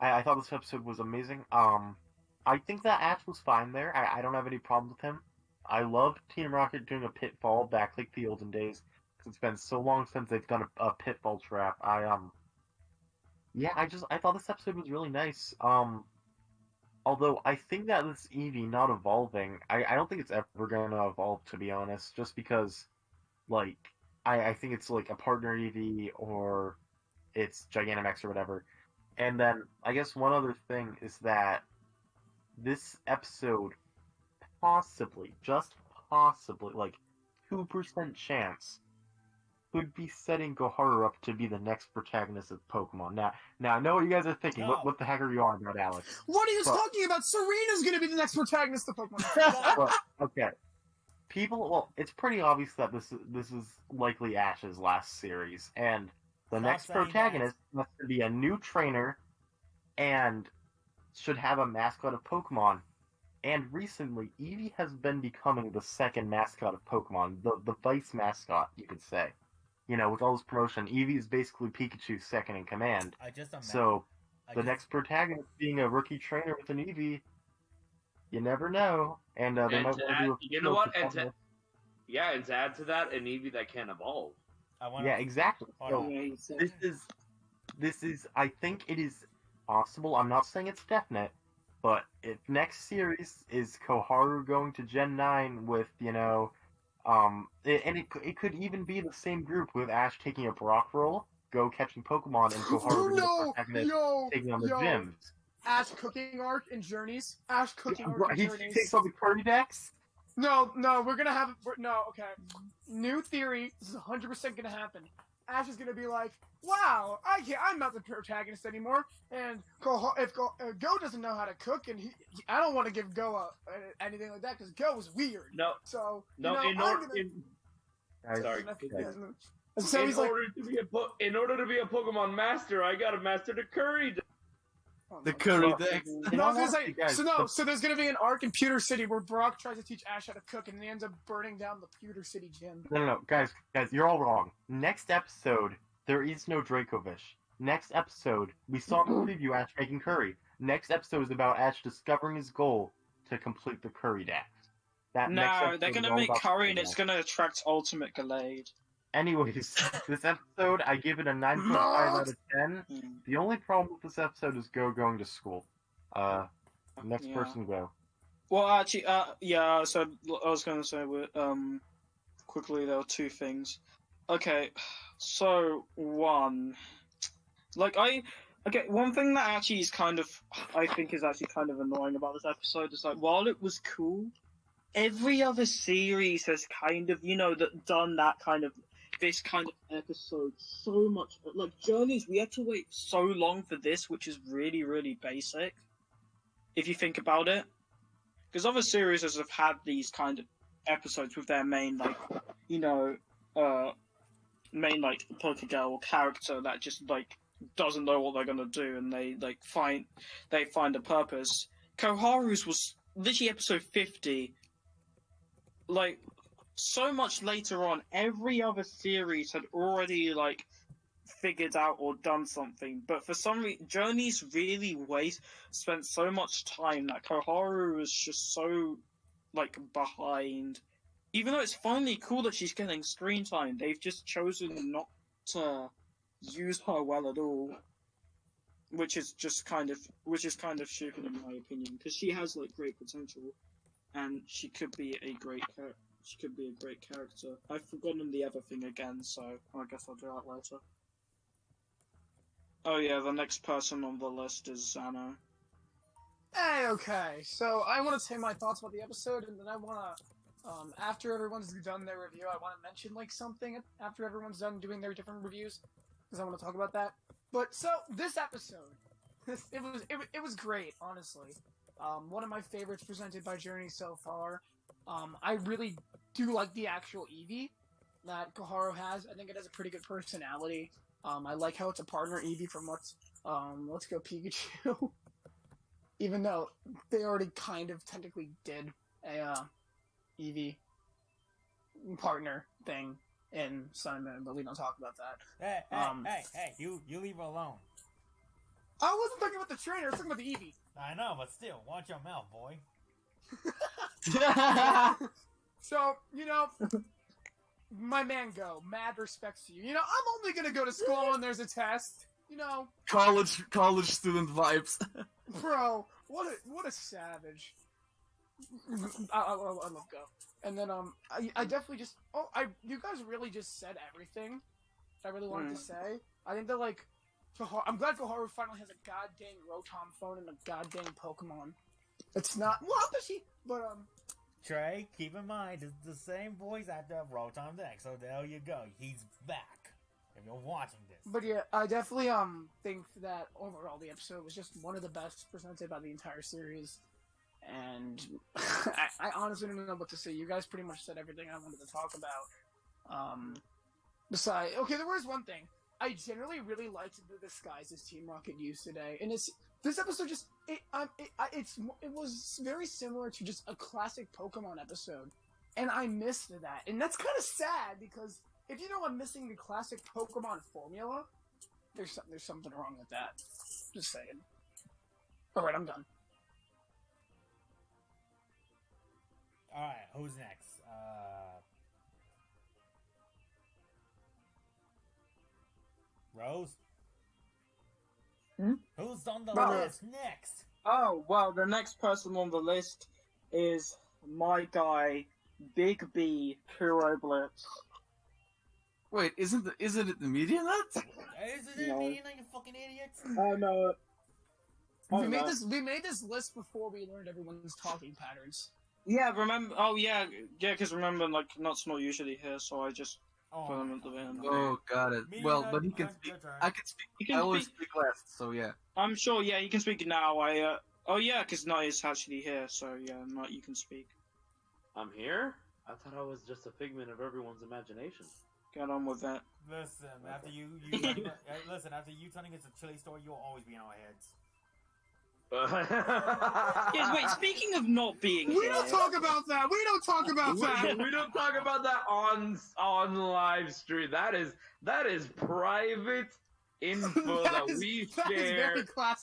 I thought this episode was amazing. I think that Ash was fine there. I don't have any problems with him. I love Team Rocket doing a pitfall back like the olden days. It's been so long since they've done a pitfall trap. I thought this episode was really nice. Although I think that this Eevee not evolving, I don't think it's ever gonna evolve, to be honest. Just because, like, I think it's like a partner Eevee or it's Gigantamax or whatever. And then I guess one other thing is that this episode possibly, just possibly, like 2% chance could be setting Koharu up to be the next protagonist of Pokemon. Now I know what you guys are thinking. No. What the heck are you on about, Alex? What are you talking about? Serena's gonna be the next protagonist of Pokemon. Well, okay. Well, it's pretty obvious that this is likely Ash's last series, and the Stop next saying protagonist must be a new trainer, and should have a mascot of Pokemon. And recently, Eevee has been becoming the second mascot of Pokemon, the vice mascot, you could say. You know, with all this promotion, Eevee is basically Pikachu's second in command. I just imagine. So, the next protagonist being a rookie trainer with an Eevee, you never know. And they And might to want to do a you know what? And protagonist. to add to that, an Eevee that can evolve. Yeah, exactly. Hold So, on. this is, I think it is possible. I'm not saying it's definite, but if next series is Koharu going to Gen 9 with, you know, it could even be the same group with Ash taking a Brock role, go catching Pokemon, and Koharu being the protagonist taking on the gyms. Ash cooking arc in Journeys. Ash cooking arc in He Journeys. takes on the Curry decks? No, we're gonna have okay. New theory. This is 100% gonna happen. Ash is gonna be like, "Wow, I'm not the protagonist anymore." And Go doesn't know how to cook, and I don't want to give Go anything like that because Go is weird. No. So No. Sorry. So he's like, in order to be a Pokemon master, I gotta master the Curry. The Curry deck. No, I was gonna say, so there's gonna be an arc in Pewter City where Brock tries to teach Ash how to cook, and he ends up burning down the Pewter City gym. No, guys, you're all wrong. Next episode, there is no Dracovish. Next episode, we saw in the preview Ash making curry. Next episode is about Ash discovering his goal to complete the curry deck. No, they're gonna make curry and it's gonna attract Ultimate Gallade. Anyways, this episode, I give it a 9.5 out of 10. The only problem with this episode is Go going to school. Next person, Go. Well, actually, yeah, so I was going to say, quickly, there were two things. Okay, so, one thing that actually is I think is actually kind of annoying about this episode is, like, while it was cool, every other series has kind of, done that this kind of episode so much. Like, Journeys, we had to wait so long for this, which is really, really basic, if you think about it. Because other series have had these kind of episodes with their main, Pokegirl or character that just, doesn't know what they're gonna do, and they find a purpose. Koharu's was literally episode 50. So much later on, every other series had already, figured out or done something, but for some reason, Journeys really spent so much time that Koharu was just so, behind. Even though it's finally cool that she's getting screen time, they've just chosen not to use her well at all. which is kind of stupid in my opinion, because she has like great potential, and she could be a great character. I've forgotten the other thing again, so I guess I'll do that later. Oh yeah, the next person on the list is Xano. Hey, okay. So I want to say my thoughts about the episode, and then I want to, after everyone's done their review, I want to mention like something after everyone's done doing their different reviews, because I want to talk about that. But so this episode, it was great, honestly. One of my favorites presented by Journey so far. I really do like the actual Eevee that Koharu has. I think it has a pretty good personality. I like how it's a partner Eevee from Let's Go Pikachu. Even though they already kind of technically did a Eevee partner thing in Sun and Moon, but we don't talk about that. Hey, you leave her alone. I wasn't talking about the trainer, I was talking about the Eevee. I know, but still, watch your mouth, boy. So, my man Go, mad respects to you. I'm only gonna go to school when there's a test. College student vibes. Bro, what a savage. I love Go. And then I definitely just you guys really just said everything I really wanted to say. I think that like I'm glad Koharu finally has a goddamn Rotom phone and a goddamn Pokemon. It's not Wapashi, but Trey, keep in mind, it's the same voice actor of Rotom Deck, so there you go. He's back. If you're watching this. But yeah, I definitely think that overall the episode was just one of the best presented by the entire series. And I honestly don't know what to say. You guys pretty much said everything I wanted to talk about. Besides, okay, there was one thing. I generally really liked the disguises Team Rocket used today, and this episode just it was very similar to just a classic Pokemon episode, and I missed that, and that's kind of sad because if I'm missing the classic Pokemon formula, there's something wrong with that. Just saying. All right, I'm done. All right, who's next? Rose? Who's on the list next? Oh, well, the next person on the list is my guy, Big B, Kuro Blitz. Wait, isn't it the media nut? Isn't it me, you fucking idiots? Oh no. We made this list before we learned everyone's talking patterns. Yeah, remember? Oh yeah, because remember, like, Nut's not usually here, so I just put him at the end. Oh, got it. Well, but he can speak. I can speak. I always speak last, so yeah. I'm sure. Yeah, you can speak now. Oh yeah, because Nut is actually here, so yeah, Nut, you can speak. I'm here. I thought I was just a figment of everyone's imagination. Get on with that. Listen, after you after you turning into a chili store, you'll always be in our heads. Yes, wait, speaking of not being We don't talk about that! We don't talk about that! We don't talk about that on live stream. That is private info that we share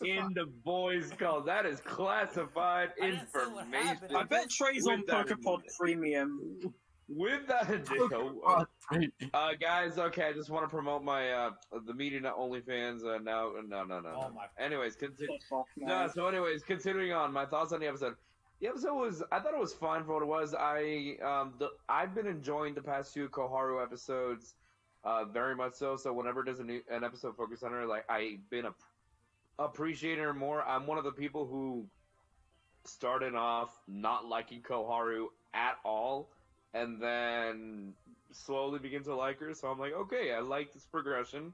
in the voice call. That is classified information. I bet Trey's on PokePod Premium. With that, guys, okay, I just want to promote my the meeting at OnlyFans. No. Oh my. Anyways, continuing on, my thoughts on the episode. The episode I thought it was fine for what it was. I've been enjoying the past few Koharu episodes, very much so. So whenever there's an episode focused on her, like I've been appreciating her more. I'm one of the people who started off not liking Koharu at all, and then slowly begin to like her. So I'm like, okay, I like this progression.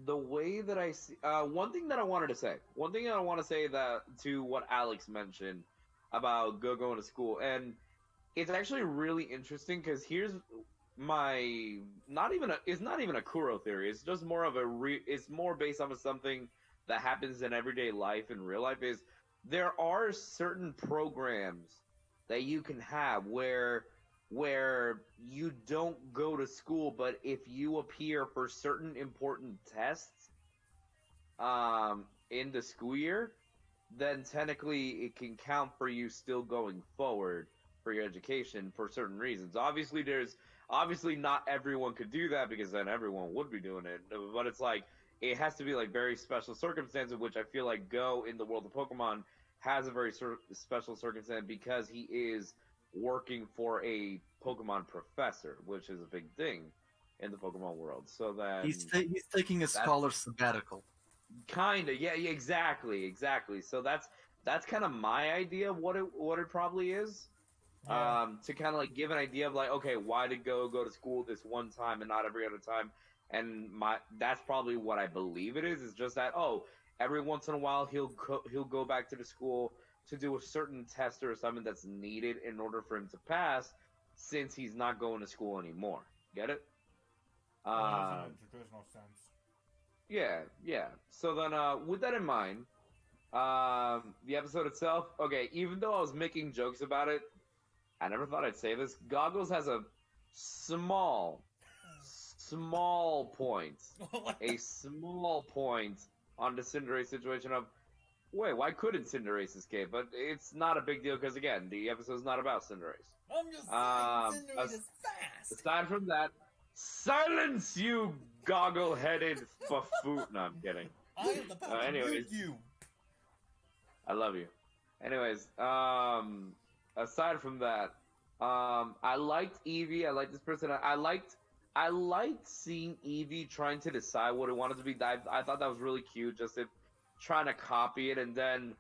The way that I see, one thing that I want to say that to what Alex mentioned about going to school, and it's actually really interesting because here's my it's not even a Kuro theory. It's just more of it's more based off of something that happens in everyday life in real life. Is there are certain programs that you can have where you don't go to school, but if you appear for certain important tests in the school year, then technically it can count for you still going forward for your education for certain reasons. Obviously not everyone could do that because then everyone would be doing it. But it's like it has to be like very special circumstances, which I feel like Go in the world of Pokemon has a very special circumstance because he is working for a Pokemon professor, which is a big thing in the Pokemon world. So then He's taking a scholar sabbatical. Kinda, yeah, exactly. So that's kind of my idea of what it probably is. To kind of like give an idea of like, okay, why did go to school this one time and not every other time? And that's probably what I believe it is. It's just that every once in a while he'll go back to the school to do a certain test or something that's needed in order for him to pass, since he's not going to school anymore. Get it? In a traditional sense. Yeah. So then, with that in mind, the episode itself, okay, even though I was making jokes about it, I never thought I'd say this. Goggles has a small point, a small point on the Cinderace situation of, wait, why couldn't Cinderace escape? But it's not a big deal because, again, the episode's not about Cinderace. I'm just saying, Cinderace is fast. Aside from that, silence, you goggle-headed buffoon. No, I'm kidding. I am about to nuke you. I love you. Anyways, aside from that, I liked Eevee. I liked this person. I liked seeing Eevee trying to decide what it wanted to be. I thought that was really cute, just it trying to copy it, and then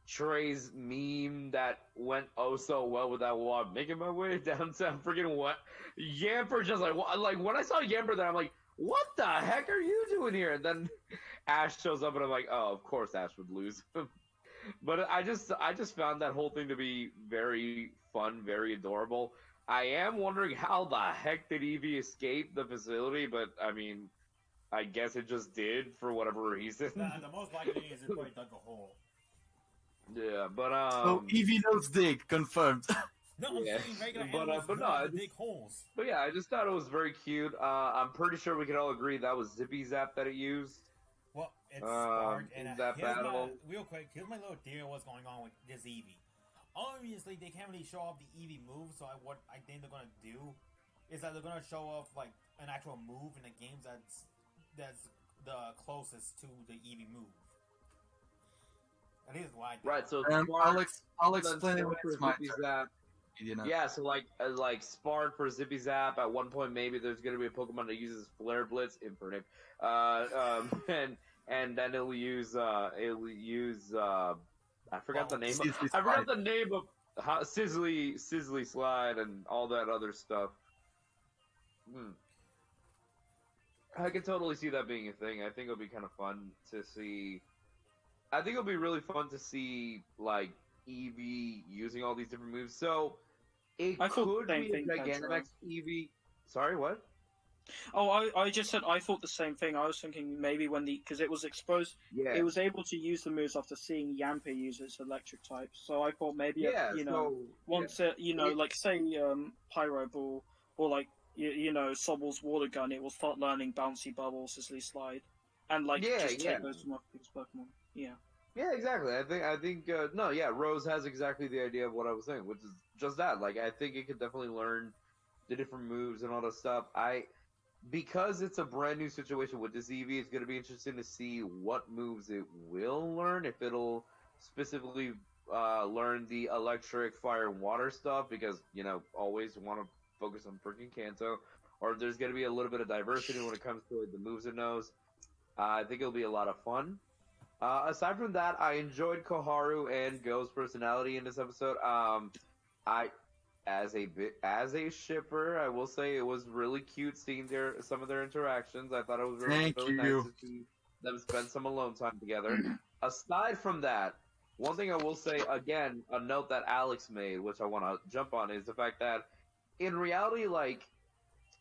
Trey's meme that went oh so well with that wall. Making my way downtown, freaking what? Yamper just like when I saw Yamper there, I'm like, what the heck are you doing here? And then Ash shows up, and I'm like, oh, of course Ash would lose. But I just found that whole thing to be very fun, very adorable. I am wondering how the heck did Eevee escape the facility, but I mean, I guess it just did for whatever reason. The most likely is it probably dug a hole. Yeah, but So Eevee knows dig, confirmed. No, I'm saying regular animals but no, dig holes. But yeah, I just thought it was very cute. I'm pretty sure we can all agree that was Zippy Zap that it used. Well, it's smart, and that battle. Real quick, here's my little theory of what's going on with this Eevee. Obviously, they can't really show off the Eevee move, so what I think they're gonna do is that they're gonna show off like an actual move in the games that's the closest to the Eevee move. That is why. Right. So I'll explain it with my Zap. Yeah, so like Spark for Zippy Zap. At one point, maybe there's gonna be a Pokemon that uses Flare Blitz, Infernape, and then it'll use I forgot the name. I forgot the name of Sizzly Slide and all that other stuff. I could totally see that being a thing. I think it'll be kind of fun to see. I think it'll be really fun to see like Eevee using all these different moves. So it could be a Gigantamax Eevee. Sorry, what? Oh, I just said I thought the same thing. I was thinking maybe because it was exposed, it was able to use the moves after seeing Yamper use its electric type. So I thought maybe once it like say Pyro Ball or like Sobble's Water Gun, it will start learning Bouncy Bubble, Sizzly Slide, and just take those from off people's Pokemon. Yeah. Yeah, exactly. I think Rose has exactly the idea of what I was saying, which is just that. Like, I think it could definitely learn the different moves and all that stuff. Because it's a brand new situation with this Eevee, it's going to be interesting to see what moves it will learn. If it'll specifically learn the electric, fire, and water stuff, because, always want to focus on freaking Kanto. Or if there's going to be a little bit of diversity when it comes to the moves it knows. I think it'll be a lot of fun. Aside from that, I enjoyed Koharu and Go's personality in this episode. As a shipper, I will say it was really cute seeing some of their interactions. I thought it was really nice to see them spend some alone time together. Aside from that, one thing I will say, again, a note that Alex made, which I want to jump on, is the fact that in reality,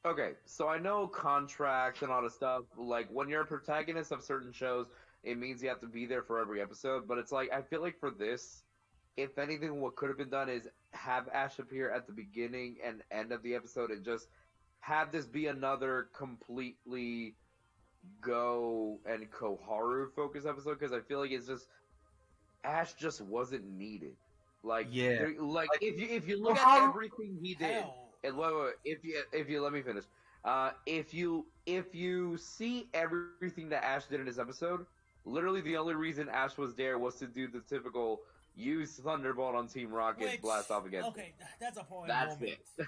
okay, so I know contracts and all this stuff, when you're a protagonist of certain shows, it means you have to be there for every episode, but it's I feel like for this, if anything, what could have been done is have Ash appear at the beginning and end of the episode and just have this be another completely Go and Koharu focused episode, because I feel like it's just Ash just wasn't needed. If you look at everything he did, and if you let me finish, If you see everything that Ash did in this episode, literally the only reason Ash was there was to do the typical use Thunderbolt on Team Rocket, blast off against. Okay, that's a point That's moment. it.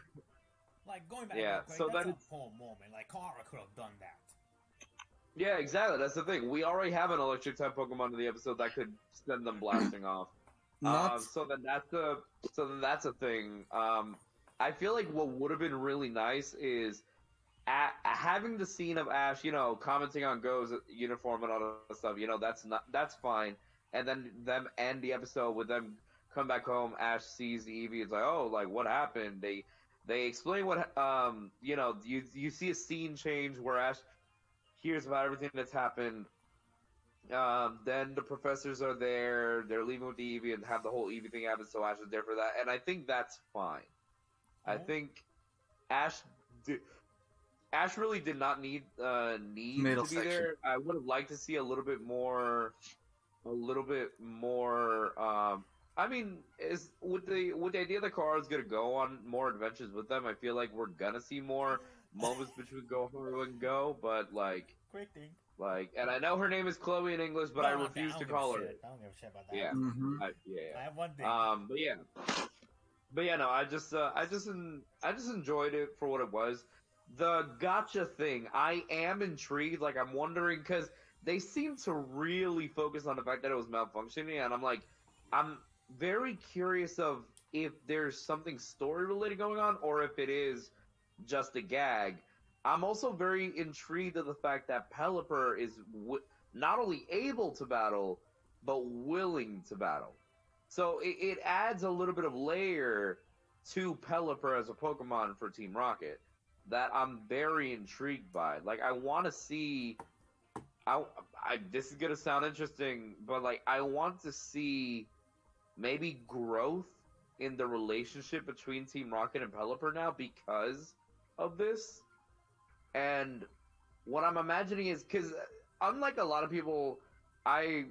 Like, going back Yeah, real quick, so that's then a poor moment. Like, Kara could have done that. Yeah, exactly. That's the thing. We already have an electric type Pokemon in the episode that could send them blasting off. So then that's a thing. I feel like what would have been really nice is having the scene of Ash, commenting on Go's uniform and all that stuff. That's fine. And then them end the episode with them come back home. Ash sees the Eevee. It's like, oh, like what happened? They explain what you see a scene change where Ash hears about everything that's happened. Then the professors are there. They're leaving with the Eevee and have the whole Eevee thing happen. So Ash is there for that, and I think that's fine. I think Ash really did not need Middle to be section. there. I would have liked to see a little bit more. I mean, is with the idea that Kara's gonna go on more adventures with them, I feel like we're gonna see more moments between Goharu and Go, but Great thing. and I know her name is Chloe in English, but I refuse to call her. I don't give a shit about that. Yeah, Mhm. I have one thing. But yeah, no, I just enjoyed it for what it was. The gotcha thing, I am intrigued. Like, I'm wondering because they seem to really focus on the fact that it was malfunctioning, and I'm very curious of if there's something story related going on or if it is just a gag. I'm also very intrigued of the fact that Pelipper is not only able to battle, but willing to battle. So it adds a little bit of layer to Pelipper as a Pokemon for Team Rocket that I'm very intrigued by. Like, I want to see... this is going to sound interesting, but, I want to see maybe growth in the relationship between Team Rocket and Pelipper now because of this. And what I'm imagining is, because unlike a lot of people, I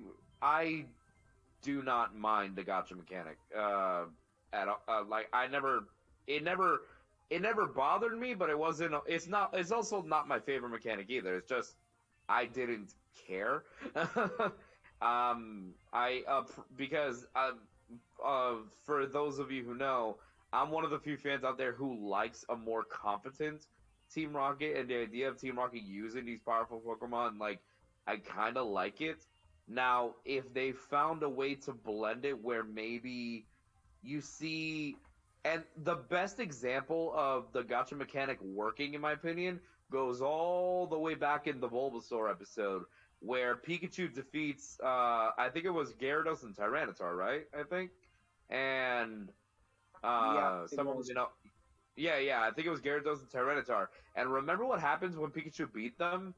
do not mind the gotcha mechanic at all. It never bothered me, but it's also not my favorite mechanic either. It's just I didn't care. Because for those of you who know, I'm one of the few fans out there who likes a more competent Team Rocket, and the idea of Team Rocket using these powerful Pokemon, I kind of like it. Now, if they found a way to blend it where maybe you see... And the best example of the gotcha mechanic working, in my opinion, goes all the way back in the Bulbasaur episode, where Pikachu defeats, I think it was Gyarados and Tyranitar, right? I think? And, I think it was Gyarados and Tyranitar. And remember what happens when Pikachu beat them?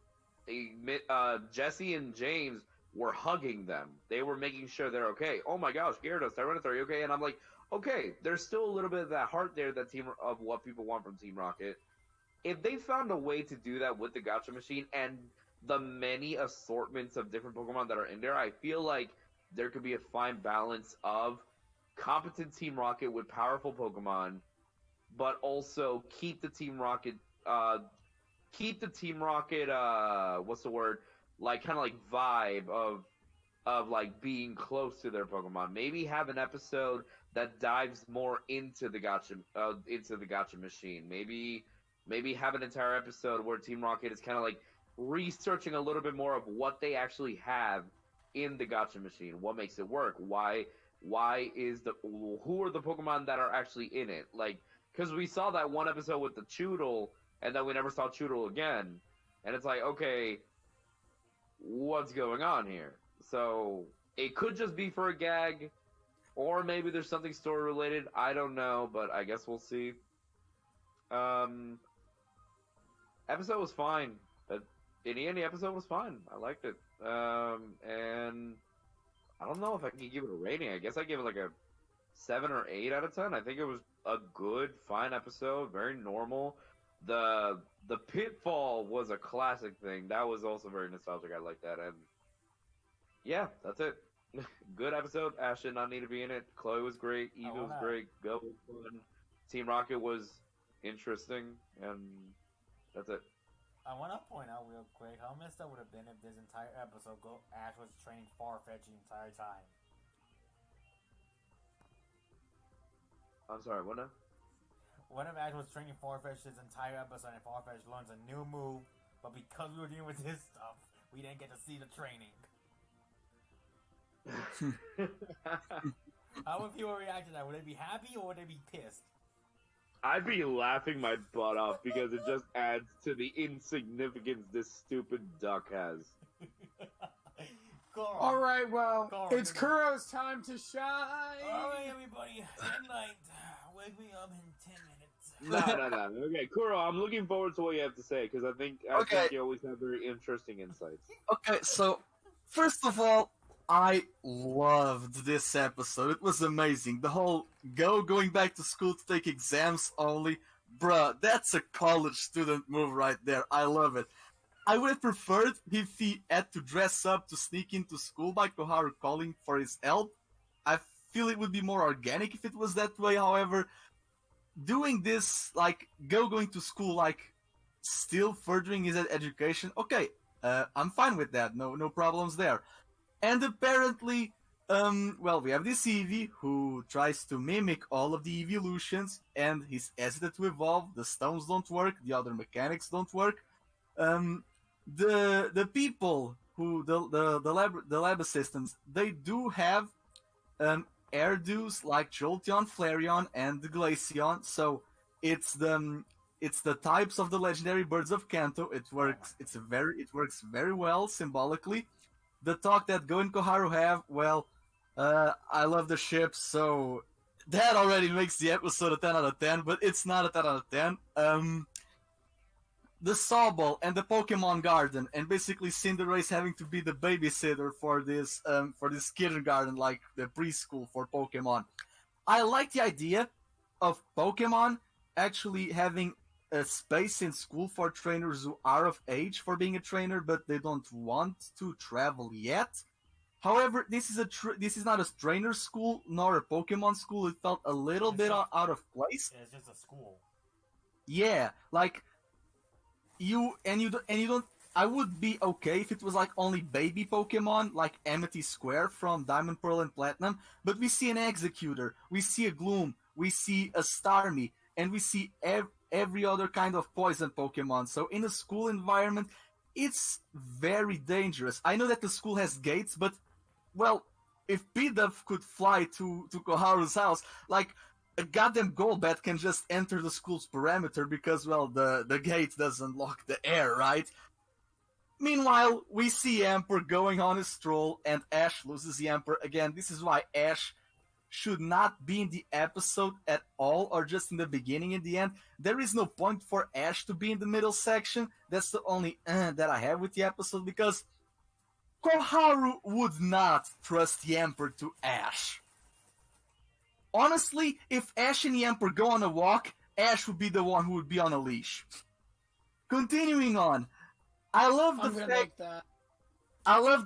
Jesse and James were hugging them. They were making sure they're okay. Oh my gosh, Gyarados, Tyranitar, are you okay? And I'm like, okay, there's still a little bit of that heart there of what people want from Team Rocket. If they found a way to do that with the gotcha machine and the many assortments of different Pokemon that are in there, I feel like there could be a fine balance of competent Team Rocket with powerful Pokemon, but also keep the Team Rocket, what's the word? Vibe of being close to their Pokemon. Maybe have an episode that dives more into the gotcha machine. Maybe have an entire episode where Team Rocket is kind of researching a little bit more of what they actually have in the gotcha machine. What makes it work? Who are the Pokemon that are actually in it? Because we saw that one episode with the Choodle, and then we never saw Choodle again. And it's okay, what's going on here? So it could just be for a gag, or maybe there's something story related. I don't know, but I guess we'll see. Episode was fine. In the end, the episode was fine. I liked it. And I don't know if I can give it a rating. I guess I give it a 7 or 8 out of 10. I think it was a good, fine episode. Very normal. The pitfall was a classic thing. That was also very nostalgic. I like that. And yeah, that's it. Good episode. Ash did not need to be in it. Chloe was great. Eevee was great. Go was fun. Team Rocket was interesting. And That's it. I want to point out real quick how messed up would have been if this entire episode Ash was training Farfetch the entire time. I'm sorry, what now? What if Ash was training Farfetch this entire episode and Farfetch learns a new move, but because we were dealing with his stuff, we didn't get to see the training? How would people react to that? Would they be happy or would they be pissed? I'd be laughing my butt off because it just adds to the insignificance this stupid duck has. Alright, well, it's Kuro's time to shine! Alright, everybody, good night. Wake me up in 10 No. minutes. Okay, Kuro, I'm looking forward to what you have to say because I think you always have very interesting insights. Okay, so first of all, I loved this episode. It was amazing. The whole going back to school to take exams only. Bruh, that's a college student move right there. I love it. I would have preferred if he had to dress up to sneak into school by Koharu calling for his help. I feel it would be more organic if it was that way. However, doing this, like, going to school, like, still furthering his education, okay, I'm fine with that. No problems there. And apparently, we have this Eevee who tries to mimic all of the evolutions, and he's hesitant to evolve. The stones don't work, the other mechanics don't work. The people who the lab assistants, they do have hairdos like Jolteon, Flareon, and the Glaceon. So it's the types of the legendary birds of Kanto. It works very well symbolically. The talk that Go and Koharu have, I love the ship, so that already makes the episode a 10 out of 10, but it's not a 10 out of 10. The Sawball and the Pokemon Garden, and basically Cinderace having to be the babysitter for this kindergarten, like the preschool for Pokemon. I like the idea of Pokemon actually having a space in school for trainers who are of age for being a trainer, but they don't want to travel yet. However, this is not a trainer school nor a Pokemon school. It felt a little bit out of place. It's just a school. Yeah, like you don't. I would be okay if it was like only baby Pokemon, like Amethyst Square from Diamond, Pearl, and Platinum. But we see an Executor, we see a Gloom, we see a Starmie, and we see every other kind of poison Pokemon. So in a school environment, it's very dangerous. I know that the school has gates, but, if P-Duff could fly to Koharu's house, like, a goddamn Golbat can just enter the school's perimeter because, the gate doesn't lock the air, right? Meanwhile, we see Emperor going on his stroll, and Ash loses the Emperor. Again, this is why Ash should not be in the episode at all, or just in the beginning and the end. There is no point for Ash to be in the middle section. That's the only that I have with the episode, because Koharu would not trust the Emperor to Ash. Honestly, if Ash and the Emperor go on a walk, Ash would be the one who would be on a leash. Continuing on, I love the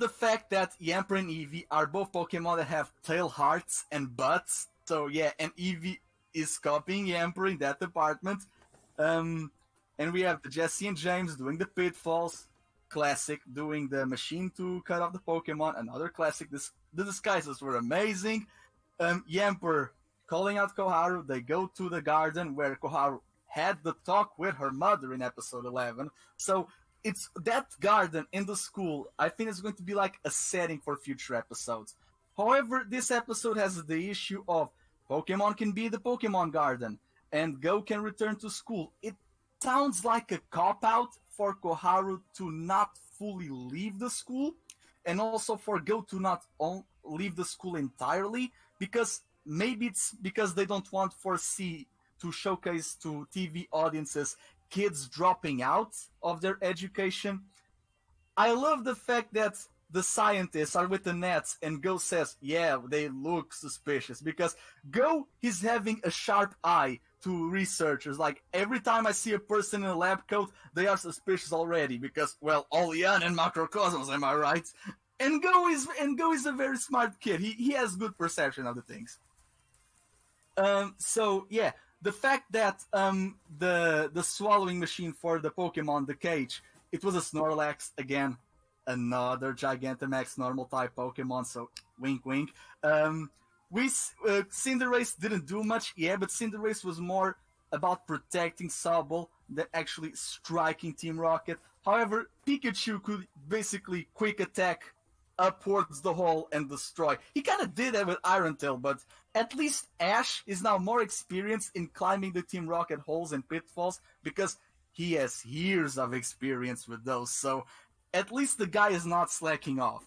fact that Yamper and Eevee are both Pokemon that have tail hearts and butts. So yeah, and Eevee is copying Yamper in that department. And we have the Jesse and James doing the pitfalls. Classic, doing the machine to cut off the Pokemon. Another classic. The disguises were amazing. Yamper calling out Koharu. They go to the garden where Koharu had the talk with her mother in episode 11. So it's that garden in the school. I think it's going to be like a setting for future episodes. However, this episode has the issue of Pokemon can be the Pokemon garden and Go can return to school. It sounds like a cop-out for Koharu to not fully leave the school, and also for Go to not leave the school entirely, because maybe it's because they don't want 4C to showcase to TV audiences kids dropping out of their education. I love the fact that the scientists are with the nets and Go says, yeah, they look suspicious, because Go is having a sharp eye to researchers. Like, every time I see a person in a lab coat, they are suspicious already, because, all Yan and Macrocosmos, am I right? And Go is a very smart kid. He has good perception of the things. So yeah, the fact that the swallowing machine for the Pokemon, the cage, it was a Snorlax again, another Gigantamax normal type Pokemon. So wink, wink. Cinderace didn't do much, yeah, but Cinderace was more about protecting Sobble than actually striking Team Rocket. However, Pikachu could basically quick attack upwards the hole and destroy. He kind of did that with Iron Tail, but at least Ash is now more experienced in climbing the Team Rocket holes and pitfalls because he has years of experience with those, so at least the guy is not slacking off.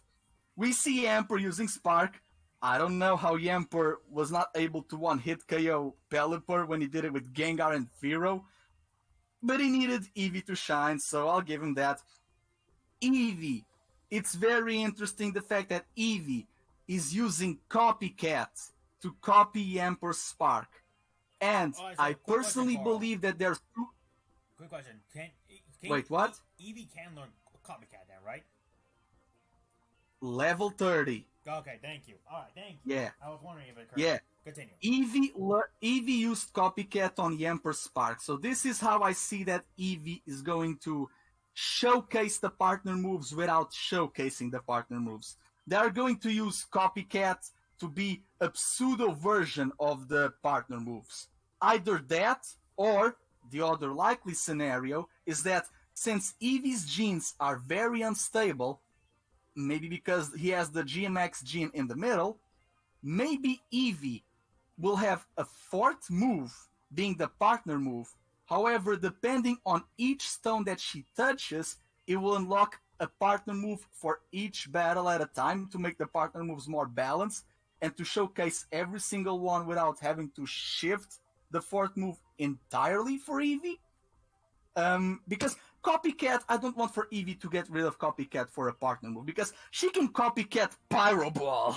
We see Yamper using Spark. I don't know how Yamper was not able to one-hit KO Pelipper when he did it with Gengar and Fearow, but he needed Eevee to shine, so I'll give him that. Eevee. It's very interesting the fact that Eevee is using Copycat to copy Yamper's Spark. And I personally believe that there's two... Quick question. Wait, what? Eevee can learn Copycat then, right? Level 30. Okay, thank you. Alright, thank you. Yeah. I was wondering if it occurred. Yeah. Continue. Eevee used Copycat on Yamper's Spark. So this is how I see that Eevee is going to showcase the partner moves without showcasing the partner moves. They are going to use Copycat to be a pseudo version of the partner moves. Either that, or the other likely scenario is that since Eevee's genes are very unstable, maybe because he has the GMX gene in the middle, maybe Eevee will have a fourth move being the partner move. However, depending on each stone that she touches, it will unlock a partner move for each battle at a time to make the partner moves more balanced and to showcase every single one without having to shift the fourth move entirely for Eevee. Because Copycat, I don't want for Eevee to get rid of Copycat for a partner move, because she can Copycat Pyro Ball.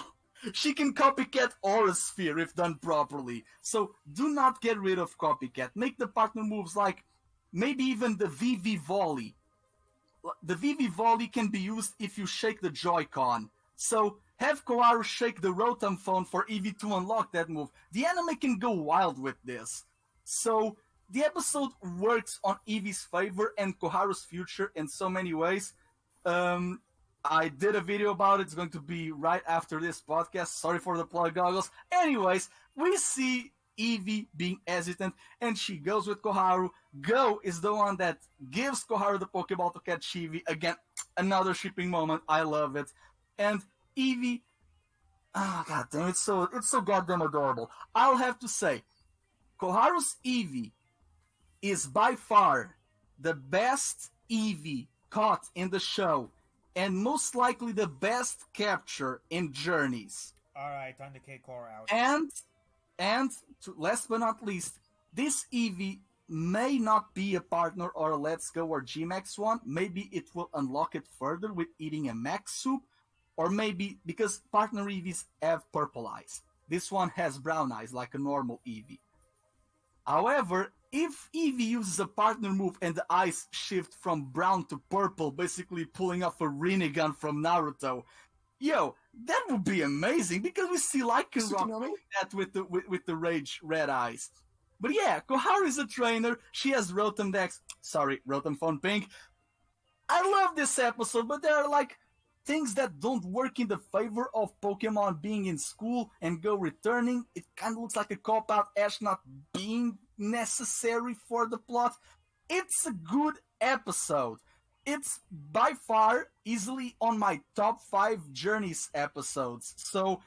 She can Copycat Aura Sphere if done properly. So do not get rid of Copycat. Make the partner moves like maybe even the VV Volley. The VV Volley can be used if you shake the Joy-Con. So have Koharu shake the Rotom Phone for Eevee to unlock that move. The anime can go wild with this. So the episode works on Eevee's favor and Koharu's future in so many ways. I did a video about it. It's going to be right after this podcast. Sorry for the plug, goggles. Anyways, we see Eevee being hesitant, and she goes with Koharu. Go is the one that gives Koharu the Pokeball to catch Eevee. Again, another shipping moment. I love it. And Eevee, god damn, it's so goddamn adorable. I'll have to say, Koharu's Eevee is by far the best Eevee caught in the show, and most likely the best capture in Journeys. Alright, time to kick Cora out. And last but not least, this Eevee may not be a partner or a Let's Go or G-Max one. Maybe it will unlock it further with eating a Max Soup, or maybe because partner Eevees have purple eyes. This one has brown eyes like a normal Eevee. However, if Eevee uses a partner move and the eyes shift from brown to purple, basically pulling off a Rinnegan from Naruto, yo, that would be amazing, because we see Lycanroc doing that with the Rage red eyes. But yeah, Koharu is a trainer. She has Rotom Dex. Sorry, Rotom Phone Pink. I love this episode, but there are like things that don't work in the favor of Pokemon being in school and Go returning. It kind of looks like a cop-out, Ash not being necessary for the plot. It's a good episode. It's by far easily on my top 5 Journeys episodes. So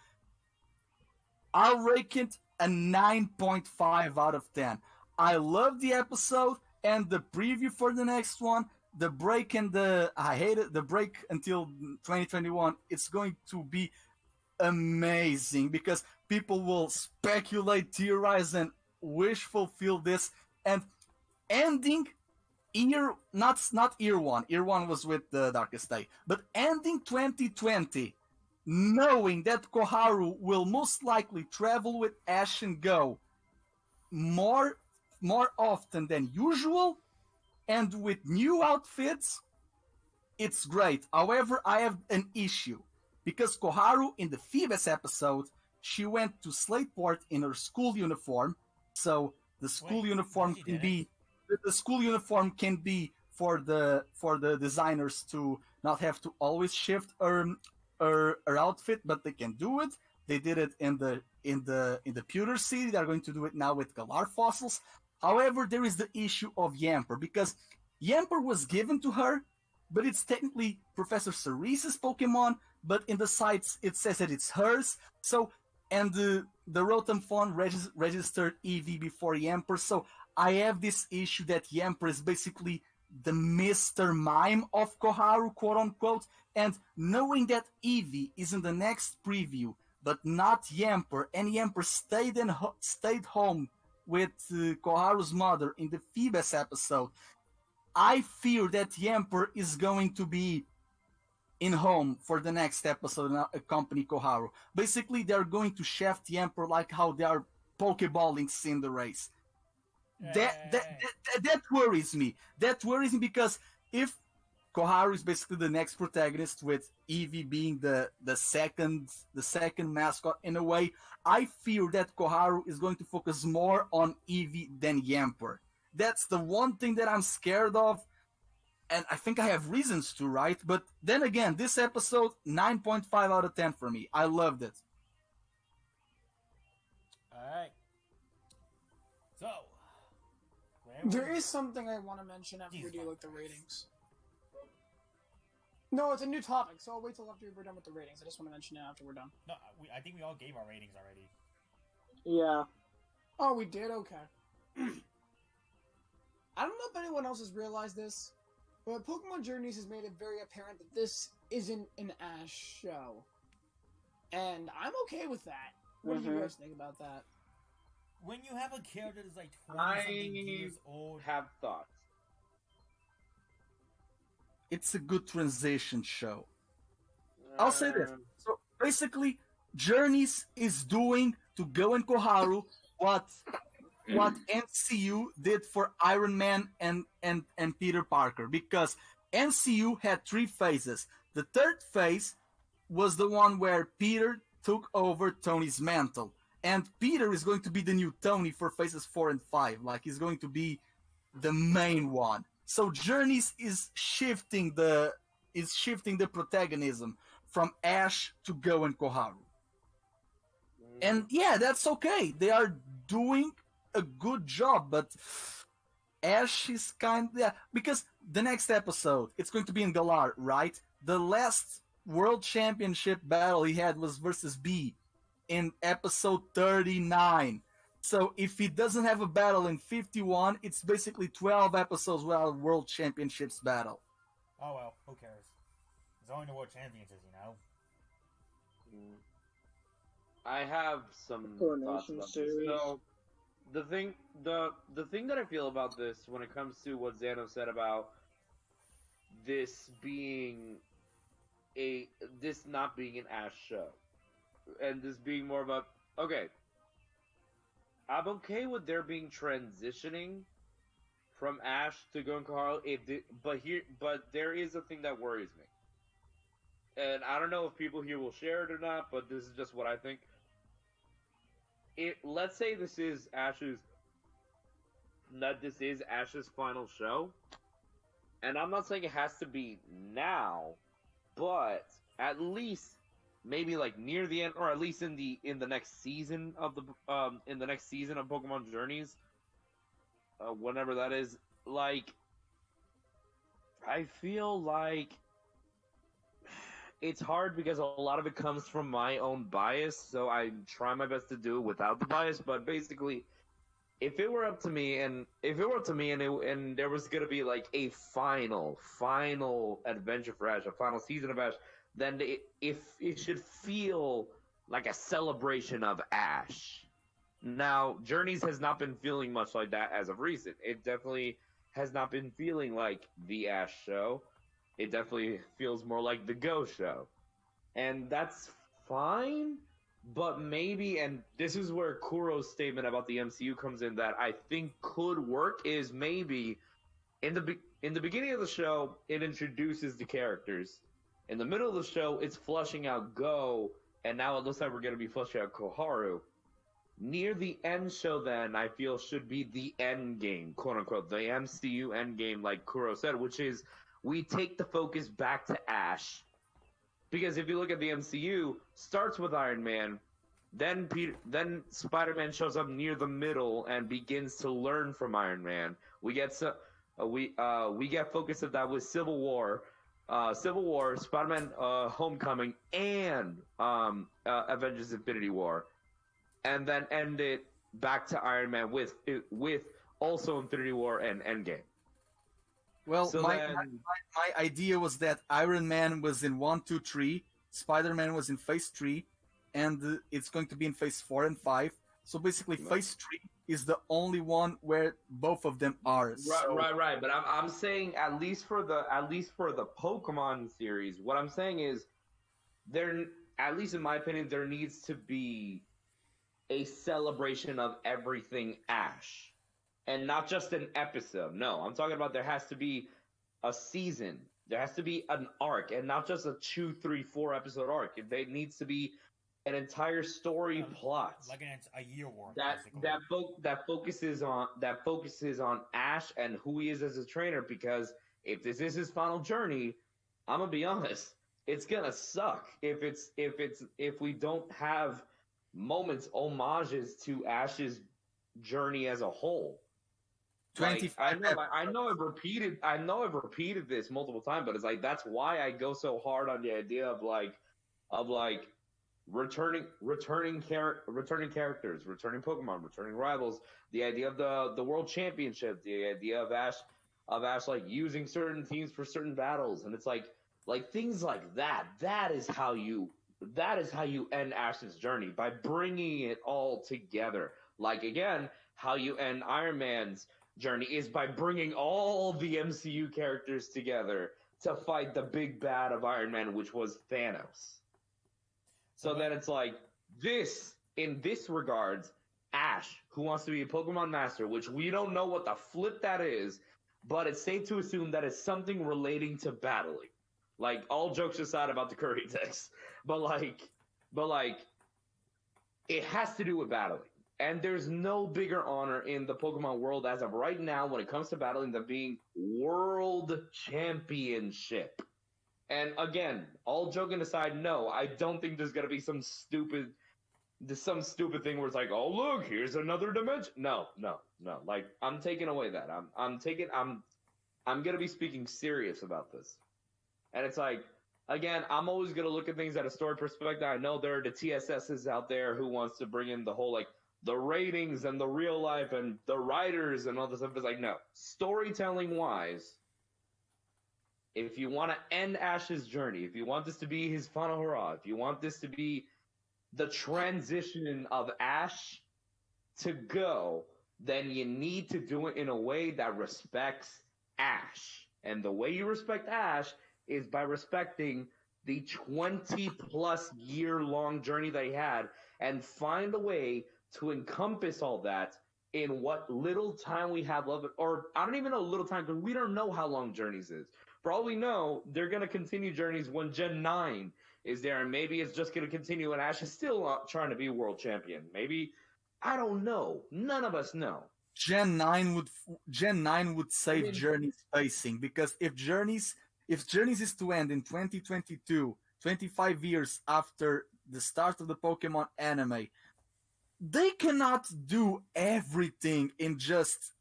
I'll rate it a 9.5 out of 10. I love the episode and the preview for the next one. The break and I hate it, the break until 2021, it's going to be amazing because people will speculate, theorize, and wish fulfill this. And ending not year one was with the Darkest Day, but ending 2020, knowing that Koharu will most likely travel with Ash and Go more often than usual, and with new outfits, it's great. However, I have an issue, because Koharu in the Phoebus episode, she went to Slateport in her school uniform, so The school Wait, uniform she can didn't? be the school uniform can be for the designers to not have to always shift her outfit, but they can do it. They did it in the Pewter City. They're going to do it now with Galar fossils. However, there is the issue of Yamper, because Yamper was given to her, but it's technically Professor Cerise's Pokemon, but in the sites it says that it's hers. So, and the Rotom Phone registered Eevee before Yamper, so I have this issue that Yamper is basically the Mr. Mime of Koharu, quote unquote, and knowing that Eevee is in the next preview, but not Yamper, and Yamper stayed home with Koharu's mother in the Phoebus episode, I fear that Yamper is going to be in home for the next episode and accompany Koharu. Basically, they're going to shaft Yamper like how they are Pokeballing Cinderace. That worries me. That worries me because if Koharu is basically the next protagonist, with Eevee being the second mascot in a way, I fear that Koharu is going to focus more on Eevee than Yamper. That's the one thing that I'm scared of, and I think I have reasons to, right? But then again, this episode, 9.5 out of 10 for me. I loved it. Alright. So, there is something I want to mention after we do like the ratings. No, it's a new topic, so I'll wait till after we're done with the ratings. I just want to mention it after we're done. No, I think we all gave our ratings already. Yeah. Oh, we did? Okay. I don't know if anyone else has realized this, but Pokemon Journeys has made it very apparent that this isn't an Ash show. And I'm okay with that. What do you guys think about that? When you have a character that's like 20-something years old... have thoughts. It's a good transition show. I'll say this. So basically, Journeys is doing to Go and Koharu what NCU did for Iron Man and Peter Parker, because NCU had 3 phases. The third phase was the one where Peter took over Tony's mantle, and Peter is going to be the new Tony for phases 4 and 5. Like, he's going to be the main one. So Journeys is shifting the protagonism from Ash to Go and Koharu. And yeah, that's okay. They are doing a good job, but Ash is because the next episode, it's going to be in Galar, right? The last World Championship battle he had was versus B in episode 39. So if he doesn't have a battle in 51, it's basically 12 episodes without World Championships battle. Oh well, who cares? It's only the World Championships, you know? I have some thoughts about this. So, the thing that I feel about this when it comes to what Xano said about this not being an Ash show, and this being more of a, okay, I'm okay with there being transitioning from Ash to Go and Koharu, but there is a thing that worries me. And I don't know if people here will share it or not, but this is just what I think. Let's say this is Ash's final show, and I'm not saying it has to be now, but at least maybe like near the end, or at least in the next season of Pokemon Journeys, whenever that is. Like, I feel like it's hard because a lot of it comes from my own bias, so I try my best to do it without the bias. But basically, if it were up to me, and there was gonna be like a final adventure for Ash, a final season of Ash, then it should feel like a celebration of Ash. Now, Journeys has not been feeling much like that as of recent. It definitely has not been feeling like the Ash show. It definitely feels more like the Go show. And that's fine, but maybe, and this is where Kuro's statement about the MCU comes in that I think could work, is maybe in the beginning of the show, it introduces the characters. In the middle of the show, it's fleshing out Go, and now it looks like we're going to be fleshing out Koharu. near the end show, then I feel should be the end game, quote unquote, the MCU end game, like Kuro said, which is we take the focus back to Ash. Because if you look at the MCU, starts with Iron Man, then Spider-Man shows up near the middle and begins to learn from Iron Man. We get we get focus of that with Civil War, Spider-Man Homecoming, and Avengers Infinity War, and then end it back to Iron Man with also Infinity War and Endgame. Well, So my idea was that Iron Man was in 1, 2, 3, Spider-Man was in Phase 3, and it's going to be in Phase 4 and 5. So basically, Phase 3 is the only one where both of them are. Right. But I'm saying at least for the Pokemon series, what I'm saying is there, at least in my opinion, there needs to be a celebration of everything Ash. And not just an episode. No, I'm talking about there has to be a season. There has to be an arc, and not just a 2, 3, 4 episode arc. There needs to be an entire story plot, like a year worth. That focuses on Ash and who he is as a trainer. Because if this is his final journey, I'm gonna be honest, it's gonna suck if we don't have homages to Ash's journey as a whole. Like, I know I've repeated this multiple times, but it's like that's why I go so hard on the idea of returning characters, returning Pokemon, returning rivals, the idea of the World Championship, the idea of Ash like using certain teams for certain battles, and it's like things like that. That is how you end Ash's journey, by bringing it all together. Like, again, how you end Iron Man's journey is by bringing all the MCU characters together to fight the big bad of Iron Man, which was Thanos. So then it's like, in this regards, Ash, who wants to be a Pokemon Master, which we don't know what the flip that is, but it's safe to assume that it's something relating to battling. Like, all jokes aside about the Curry text. But it has to do with battling. And there's no bigger honor in the Pokemon world as of right now when it comes to battling than being World Championship. And again, all joking aside, no, I don't think there's gonna be some stupid thing where it's like, oh look, here's another dimension. No. Like, I'm taking away that. I'm gonna be speaking serious about this. And it's like, again, I'm always gonna look at things at a story perspective. I know there are the TSSs out there who wants to bring in the whole the ratings and the real life and the writers and all this stuff. It's like, no. Storytelling wise, if you want to end Ash's journey, if you want this to be his final hurrah, if you want this to be the transition of Ash to go, then you need to do it in a way that respects Ash. And the way you respect Ash is by respecting the 20-plus year-long journey that he had, and find a way to encompass all that in what little time we have left. Or I don't even know little time, because we don't know how long Journeys is. For all we know, they're going to continue Journeys when Gen 9 is there, and maybe it's just going to continue and Ash is still trying to be world champion. Maybe, I don't know. None of us know. Gen 9 would save Journey's pacing, because if Journeys is to end in 2022, 25 years after the start of the Pokemon anime, they cannot do everything in just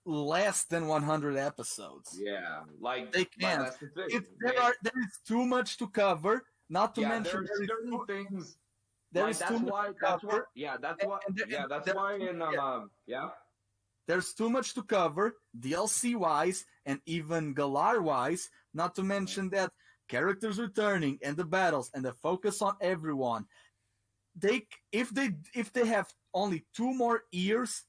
less than 100 episodes. Yeah, like they can't. That's the thing. There is too much to cover. Not to mention there are certain things. There is too much to cover. There's too much to cover, DLC wise and even Galar wise. Not to mention that characters returning and the battles and the focus on everyone. If they have only 2 more years,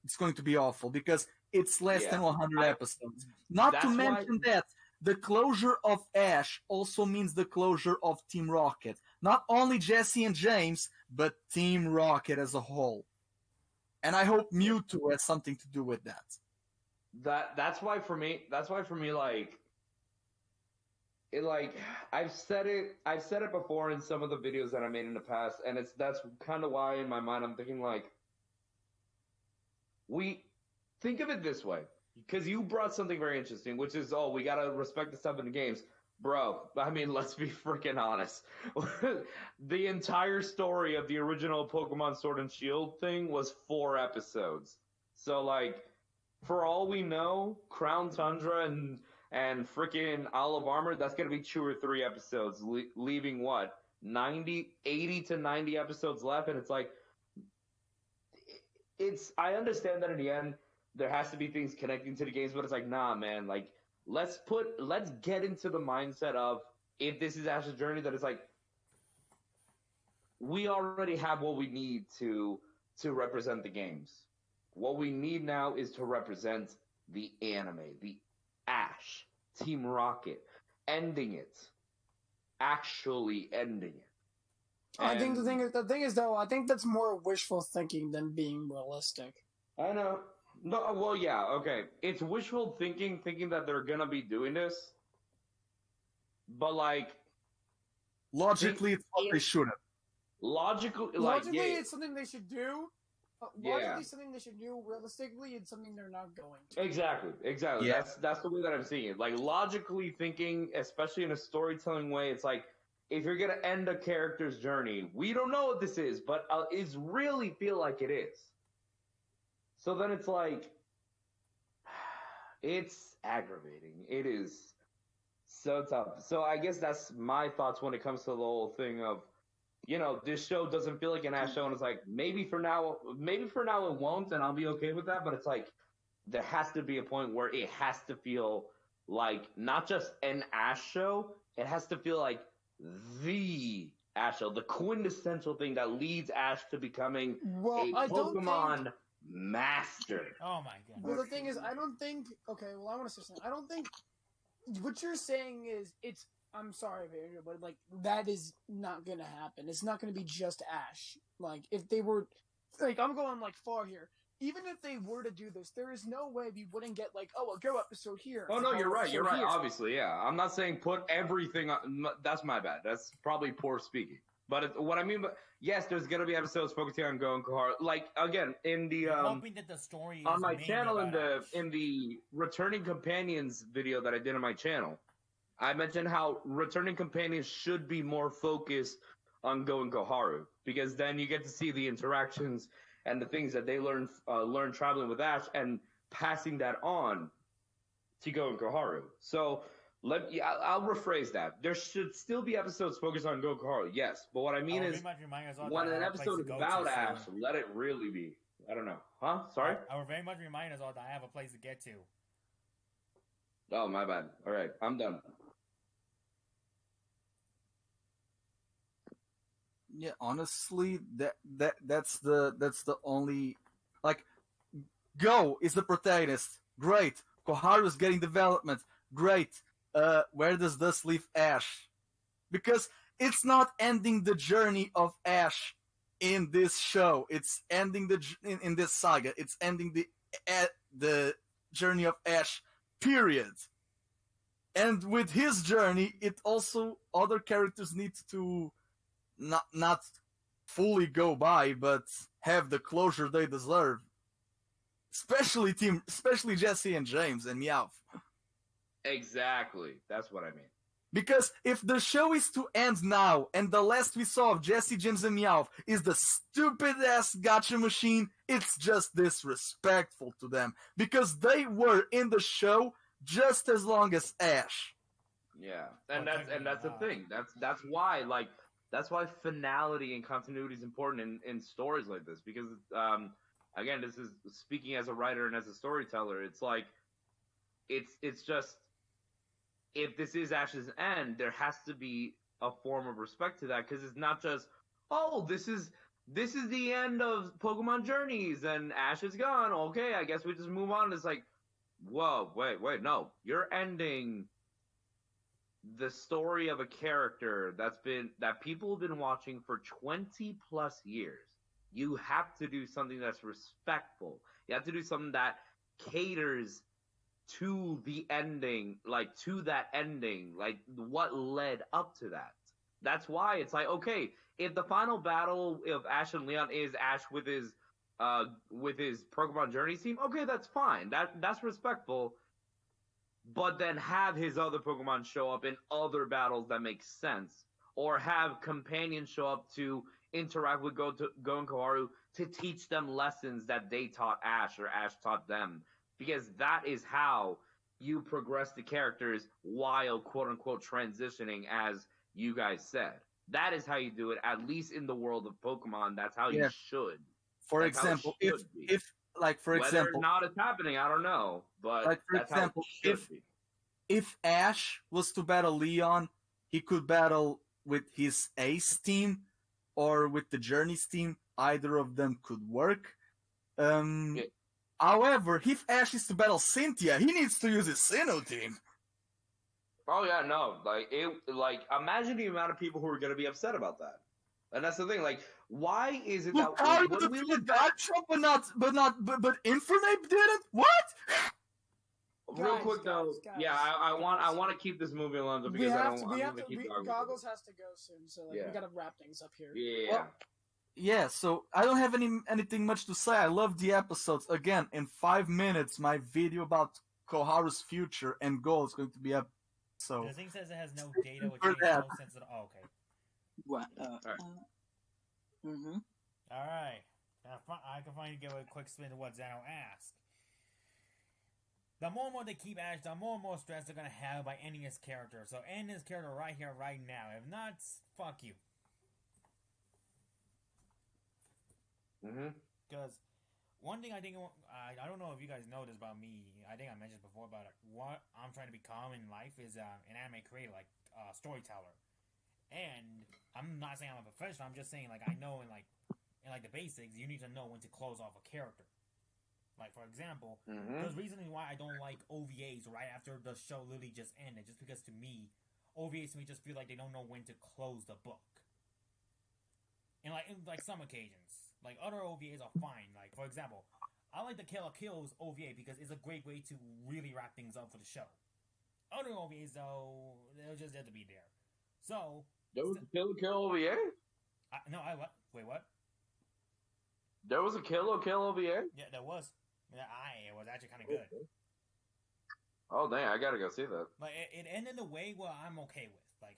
it's going to be awful, because it's less than 100 episodes. Not to mention that the closure of Ash also means the closure of Team Rocket. Not only Jesse and James, but Team Rocket as a whole. And I hope Mewtwo has something to do with that. That's why for me, like, I've said it before in some of the videos that I made in the past, and that's kind of why in my mind I'm thinking like, we think of it this way, because you brought something very interesting, which is, oh, we gotta respect the stuff in the games. Bro, I mean, let's be freaking honest. The entire story of the original Pokemon Sword and Shield thing was 4 episodes. So, like, for all we know, Crown Tundra and freaking Isle of Armor, that's gonna be 2 or 3 episodes, leaving what, 80 to 90 episodes left, and it's like, I understand that in the end there has to be things connecting to the games, but it's like, nah, man, like, let's get into the mindset of, if this is Ash's journey, that it's like, we already have what we need to represent the games. What we need now is to represent the anime, the Ash, Team Rocket, ending it, actually ending it. I think the thing is though, I think that's more wishful thinking than being realistic. I know. No, well, yeah, okay. It's wishful thinking that they're gonna be doing this, but like, logically, it's what they shouldn't. Logically, it's something they should do. Logically, something they should do. Realistically, it's something they're not going to. Exactly. Yeah. That's the way that I'm seeing it. Like, logically thinking, especially in a storytelling way, it's like, if you're gonna end a character's journey, we don't know what this is, but it's really feel like it is. So then it's like, it's aggravating. It is so tough. So I guess that's my thoughts when it comes to the whole thing of, you know, this show doesn't feel like an Ash show, and it's like, maybe for now it won't, and I'll be okay with that, but it's like, there has to be a point where it has to feel like not just an Ash show, it has to feel like the Ash show, the quintessential thing that leads Ash to becoming a Pokemon master. Oh my god. Well, the thing is, I don't think. Okay, well, I want to say something. I don't think what you're saying is it's. I'm sorry, Pedro, but like that is not gonna happen. It's not gonna be just Ash. Like if they were, like I'm going like far here. Even if they were to do this, there is no way we wouldn't get like, oh, a Go episode here. Oh no, you're right. You're right. Obviously, yeah. I'm not saying put everything on. That's my bad. That's probably poor speaking. But what I mean, yes, there's gonna be episodes focusing on Go and Koharu. Like again, in the hoping that the story on is my mainly channel about in the Returning Companions video that I did on my channel, I mentioned how Returning Companions should be more focused on Go and Koharu, because then you get to see the interactions and the things that they learn traveling with Ash and passing that on to Go and Koharu. So I'll rephrase that. There should still be episodes focused on Go and Koharu, yes. But what I mean is, when an episode is about Ash, let it really be. I don't know. Huh? Sorry? I would very much remind us all that I have a place to get to. Oh, my bad. All right, I'm done. Yeah, honestly, that's the only, like, Go is the protagonist. Great. Koharu's getting development. Great. Where does this leave Ash? Because it's not ending the journey of Ash in this show. It's ending in this saga. It's ending the journey of Ash. Period. And with his journey, it also other characters need to not fully go by, but have the closure they deserve. Especially Jesse and James and Meowth. Exactly. That's what I mean. Because if the show is to end now, and the last we saw of Jesse, James, and Meowth is the stupid-ass gacha machine, it's just disrespectful to them. Because they were in the show just as long as Ash. Yeah, and that's the thing. That's why, like, that's why finality and continuity is important in stories like this. Because, again, this is speaking as a writer and as a storyteller. It's like, it's just, if this is Ash's end, there has to be a form of respect to that, because it's not just, oh, this is the end of Pokemon Journeys and Ash is gone. Okay, I guess we just move on. It's like, whoa, wait, no, you're ending the story of a character that people have been watching for 20 plus years. You have to do something that's respectful. You have to do something that caters to the ending, like to that ending, like what led up to that. That's why it's like, okay, if the final battle of Ash and Leon is Ash with his Pokemon Journey team, okay, that's fine. That's respectful. But then have his other Pokemon show up in other battles that make sense, or have companions show up to interact with Go and Koharu to teach them lessons that they taught Ash or Ash taught them, because that is how you progress the characters while quote unquote transitioning, as you guys said. That is how you do it, at least in the world of Pokemon. That's how you should. For That's example, how it should be. if like for Whether example, or not it's happening, I don't know. But like for that's example, how it should be. if Ash was to battle Leon, he could battle with his Ace team or with the Journeys team. Either of them could work. However, if Ash is to battle Cynthia, he needs to use his Sinnoh team. Oh yeah, no, like imagine the amount of people who are gonna be upset about that. And that's the thing, like, why is it that when we look back, but Infernape didn't? What? Real quick though, yeah, I want to keep this movie along because Goggles has to go soon, so like we gotta wrap things up here. Yeah. Well, yeah, so I don't have anything much to say. I love the episodes. Again, in 5 minutes, my video about Koharu's future and goal is going to be up. So the thing says it has no data, which makes no sense at all. Okay. What? All right. I can finally give a quick spin to what Zeno asked. The more and more they keep Ash, the more and more stress they're gonna have by ending his character. So end his character right here, right now. If not, fuck you. Because one thing I think, I don't know if you guys know this about me. I think I mentioned before about it. What I'm trying to become in life is an anime creator, like storyteller. And I'm not saying I'm a professional. I'm just saying, like, I know in the basics, you need to know when to close off a character. Like, for example, there's reason why I don't like OVAs right after the show literally just ended. Just because to me, OVAs to me just feel like they don't know when to close the book. And in some occasions, like other OVAs are fine. Like, for example, I like the Kill la Kill's OVA because it's a great way to really wrap things up for the show. Other OVAs though, they're just there to be there. So there was a Kill la Kill OVA? Wait, what? There was a Kill la Kill OVA? Yeah, there was. It was actually kind of good. Okay. Oh dang, I gotta go see that. Like it ended in a way where I'm okay with. Like,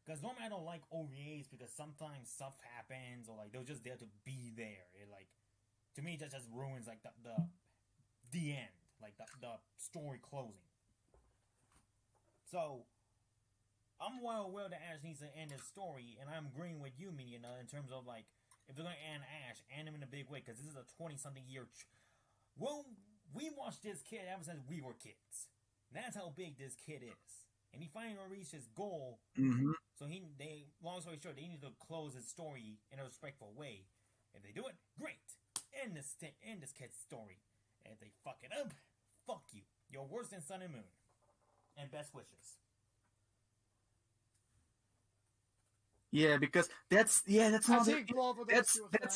because normally I don't like OVAs because sometimes stuff happens or like they're just there to be there. It to me that just ruins like the end, like the story closing. So I'm well aware that Ash needs to end his story, and I'm agreeing with you, Mina, in terms of like if they're gonna end Ash, end him in a big way because this is a 20-something year. Well, we watched this kid ever since we were kids. That's how big this kid is. And he finally reached his goal. So long story short, they need to close his story in a respectful way. If they do it, great. End this kid's story. And if they fuck it up, fuck you. You're worse than Sun and Moon. And best wishes. Yeah, because that's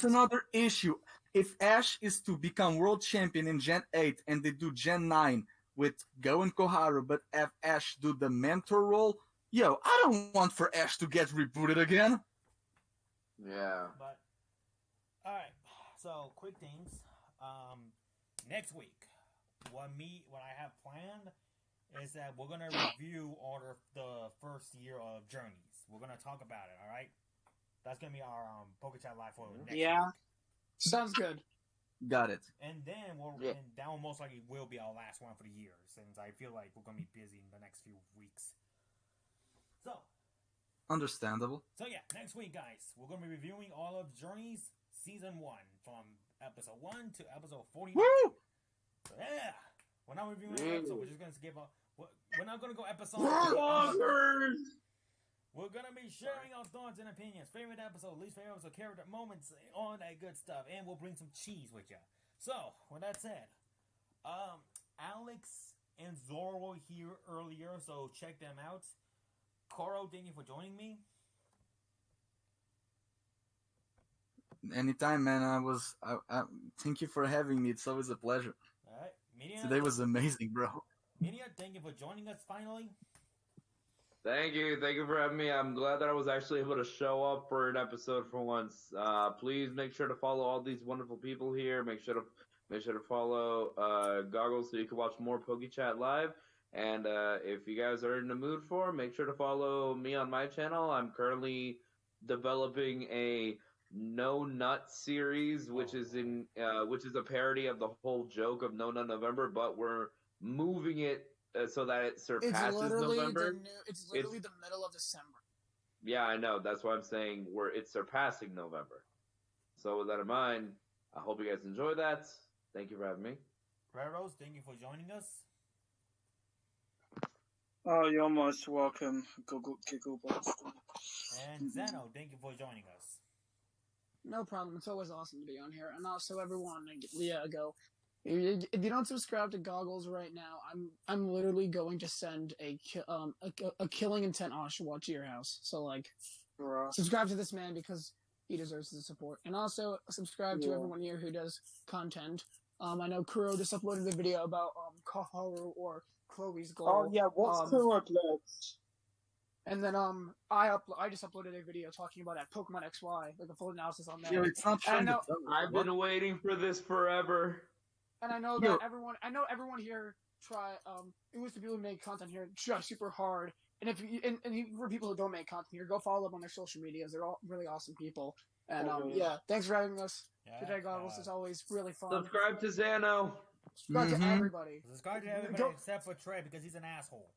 another issue. If Ash is to become world champion in Gen 8 and they do Gen 9 with Go and Koharu, but have Ash do the mentor role, I don't want for Ash to get rebooted again. Yeah. But alright, so quick things. Next week, what I have planned is that we're gonna review all the first year of Journeys. We're gonna talk about it, alright? That's gonna be our PokeChat Live for next week. Sounds good. Got it. And then that will most likely will be our last one for the year, since I feel like we're gonna be busy in the next few weeks. So understandable. So yeah, next week, guys, we're gonna be reviewing all of Journeys Season 1 from episode 1 to episode 49. Woo! So, yeah, we're not reviewing an episode. We're just gonna skip. We're not gonna go episode. We're gonna be sharing our thoughts and opinions, favorite episode, least favorite episode, character moments, all that good stuff, and we'll bring some cheese with you. So, with that said, Alex and Zoro were here earlier, so check them out. Koro, thank you for joining me. Anytime, man. I thank you for having me. It's always a pleasure. All right, today was amazing, bro. Media, thank you for joining us finally. Thank you for having me. I'm glad that I was actually able to show up for an episode for once. Please make sure to follow all these wonderful people here. Make sure to follow Goggles so you can watch more PokeChat Live. And if you guys are in the mood for, make sure to follow me on my channel. I'm currently developing a No Nut series, which is a parody of the whole joke of No Nut November, but we're moving it so that it surpasses November. It's literally the middle of December. Yeah, I know. That's why I'm saying it's surpassing November. So with that in mind, I hope you guys enjoy that. Thank you for having me. Red Rose, thank you for joining us. Oh, you're most welcome, Gigglebox. And Zeno, thank you for joining us. No problem. It's always awesome to be on here. And also, everyone, go. If you don't subscribe to Goggles right now, I'm literally going to send a killing intent Oshawott to your house. So like, subscribe to this man because he deserves the support. And also subscribe to everyone here who does content. I know Kuro just uploaded a video about Kaharu or Chloe's goal. Oh yeah, what's Kuro uploads? And then I just uploaded a video talking about that Pokemon XY, like a full analysis on that. Yeah, it's not showing the demo. I've been waiting for this forever. And I know that everyone here it was the people who make content here try super hard. And for people who don't make content here, go follow them on their social medias. They're all really awesome people. And thanks for having us today, Goggles. It's always really fun. Subscribe to Zano. Subscribe to everybody. Subscribe to everybody except for Trey because he's an asshole.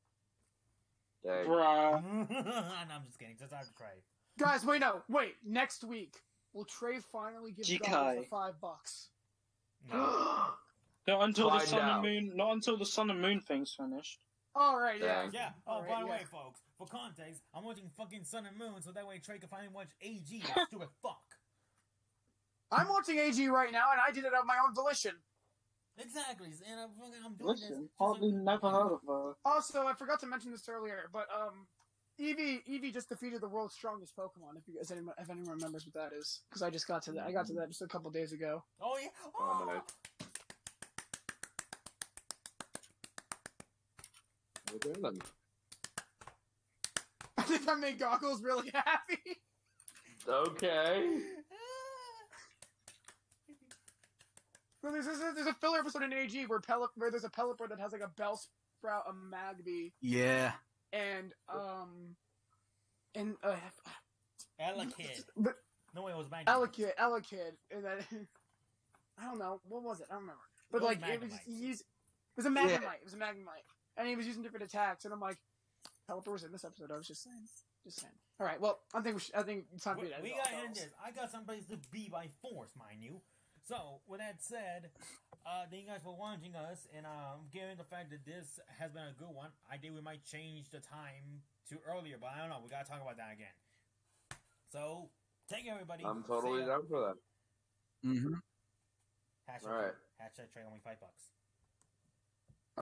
Dang. No, I'm just kidding. Subscribe to Trey. Guys, wait. Next week, will Trey finally give Goggles the $5? No. Not until the Sun and Moon thing's finished. All right, yeah. Yeah. Oh, by the way, folks, for context, I'm watching fucking Sun and Moon, so that way Trey can finally watch AG. You stupid fuck. I'm watching AG right now, and I did it of my own volition. Exactly, and I'm doing this. Hardly never heard of her. Also, I forgot to mention this earlier, but Eevee just defeated the world's strongest Pokemon. If anyone remembers what that is, because I just got to that. I got to that just a couple days ago. Oh yeah. Oh, nice. Okay, then. I think I made Goggles really happy. Okay. Well, there's a filler episode in AG where there's a Pelipper that has like a Bellsprout, a Magby, Yeah. and Elekid. No, it was Magby. Elekid, and then I don't know what was it. I don't remember. But like it was a Magnemite. It was a Magnemite, and he was using different attacks. And I'm like, Pelipper was in this episode. I was just saying. All right. Well, I think it's time for you. We got to end this. I got someplace to be by force, mind you. So, with that said, thank you guys for watching us, and given the fact that this has been a good one, I think we might change the time to earlier, but I don't know, we gotta talk about that again. So, thank you everybody. I'm totally down for that. Mm-hmm. Hashtag, All right. Hashtag trade only $5.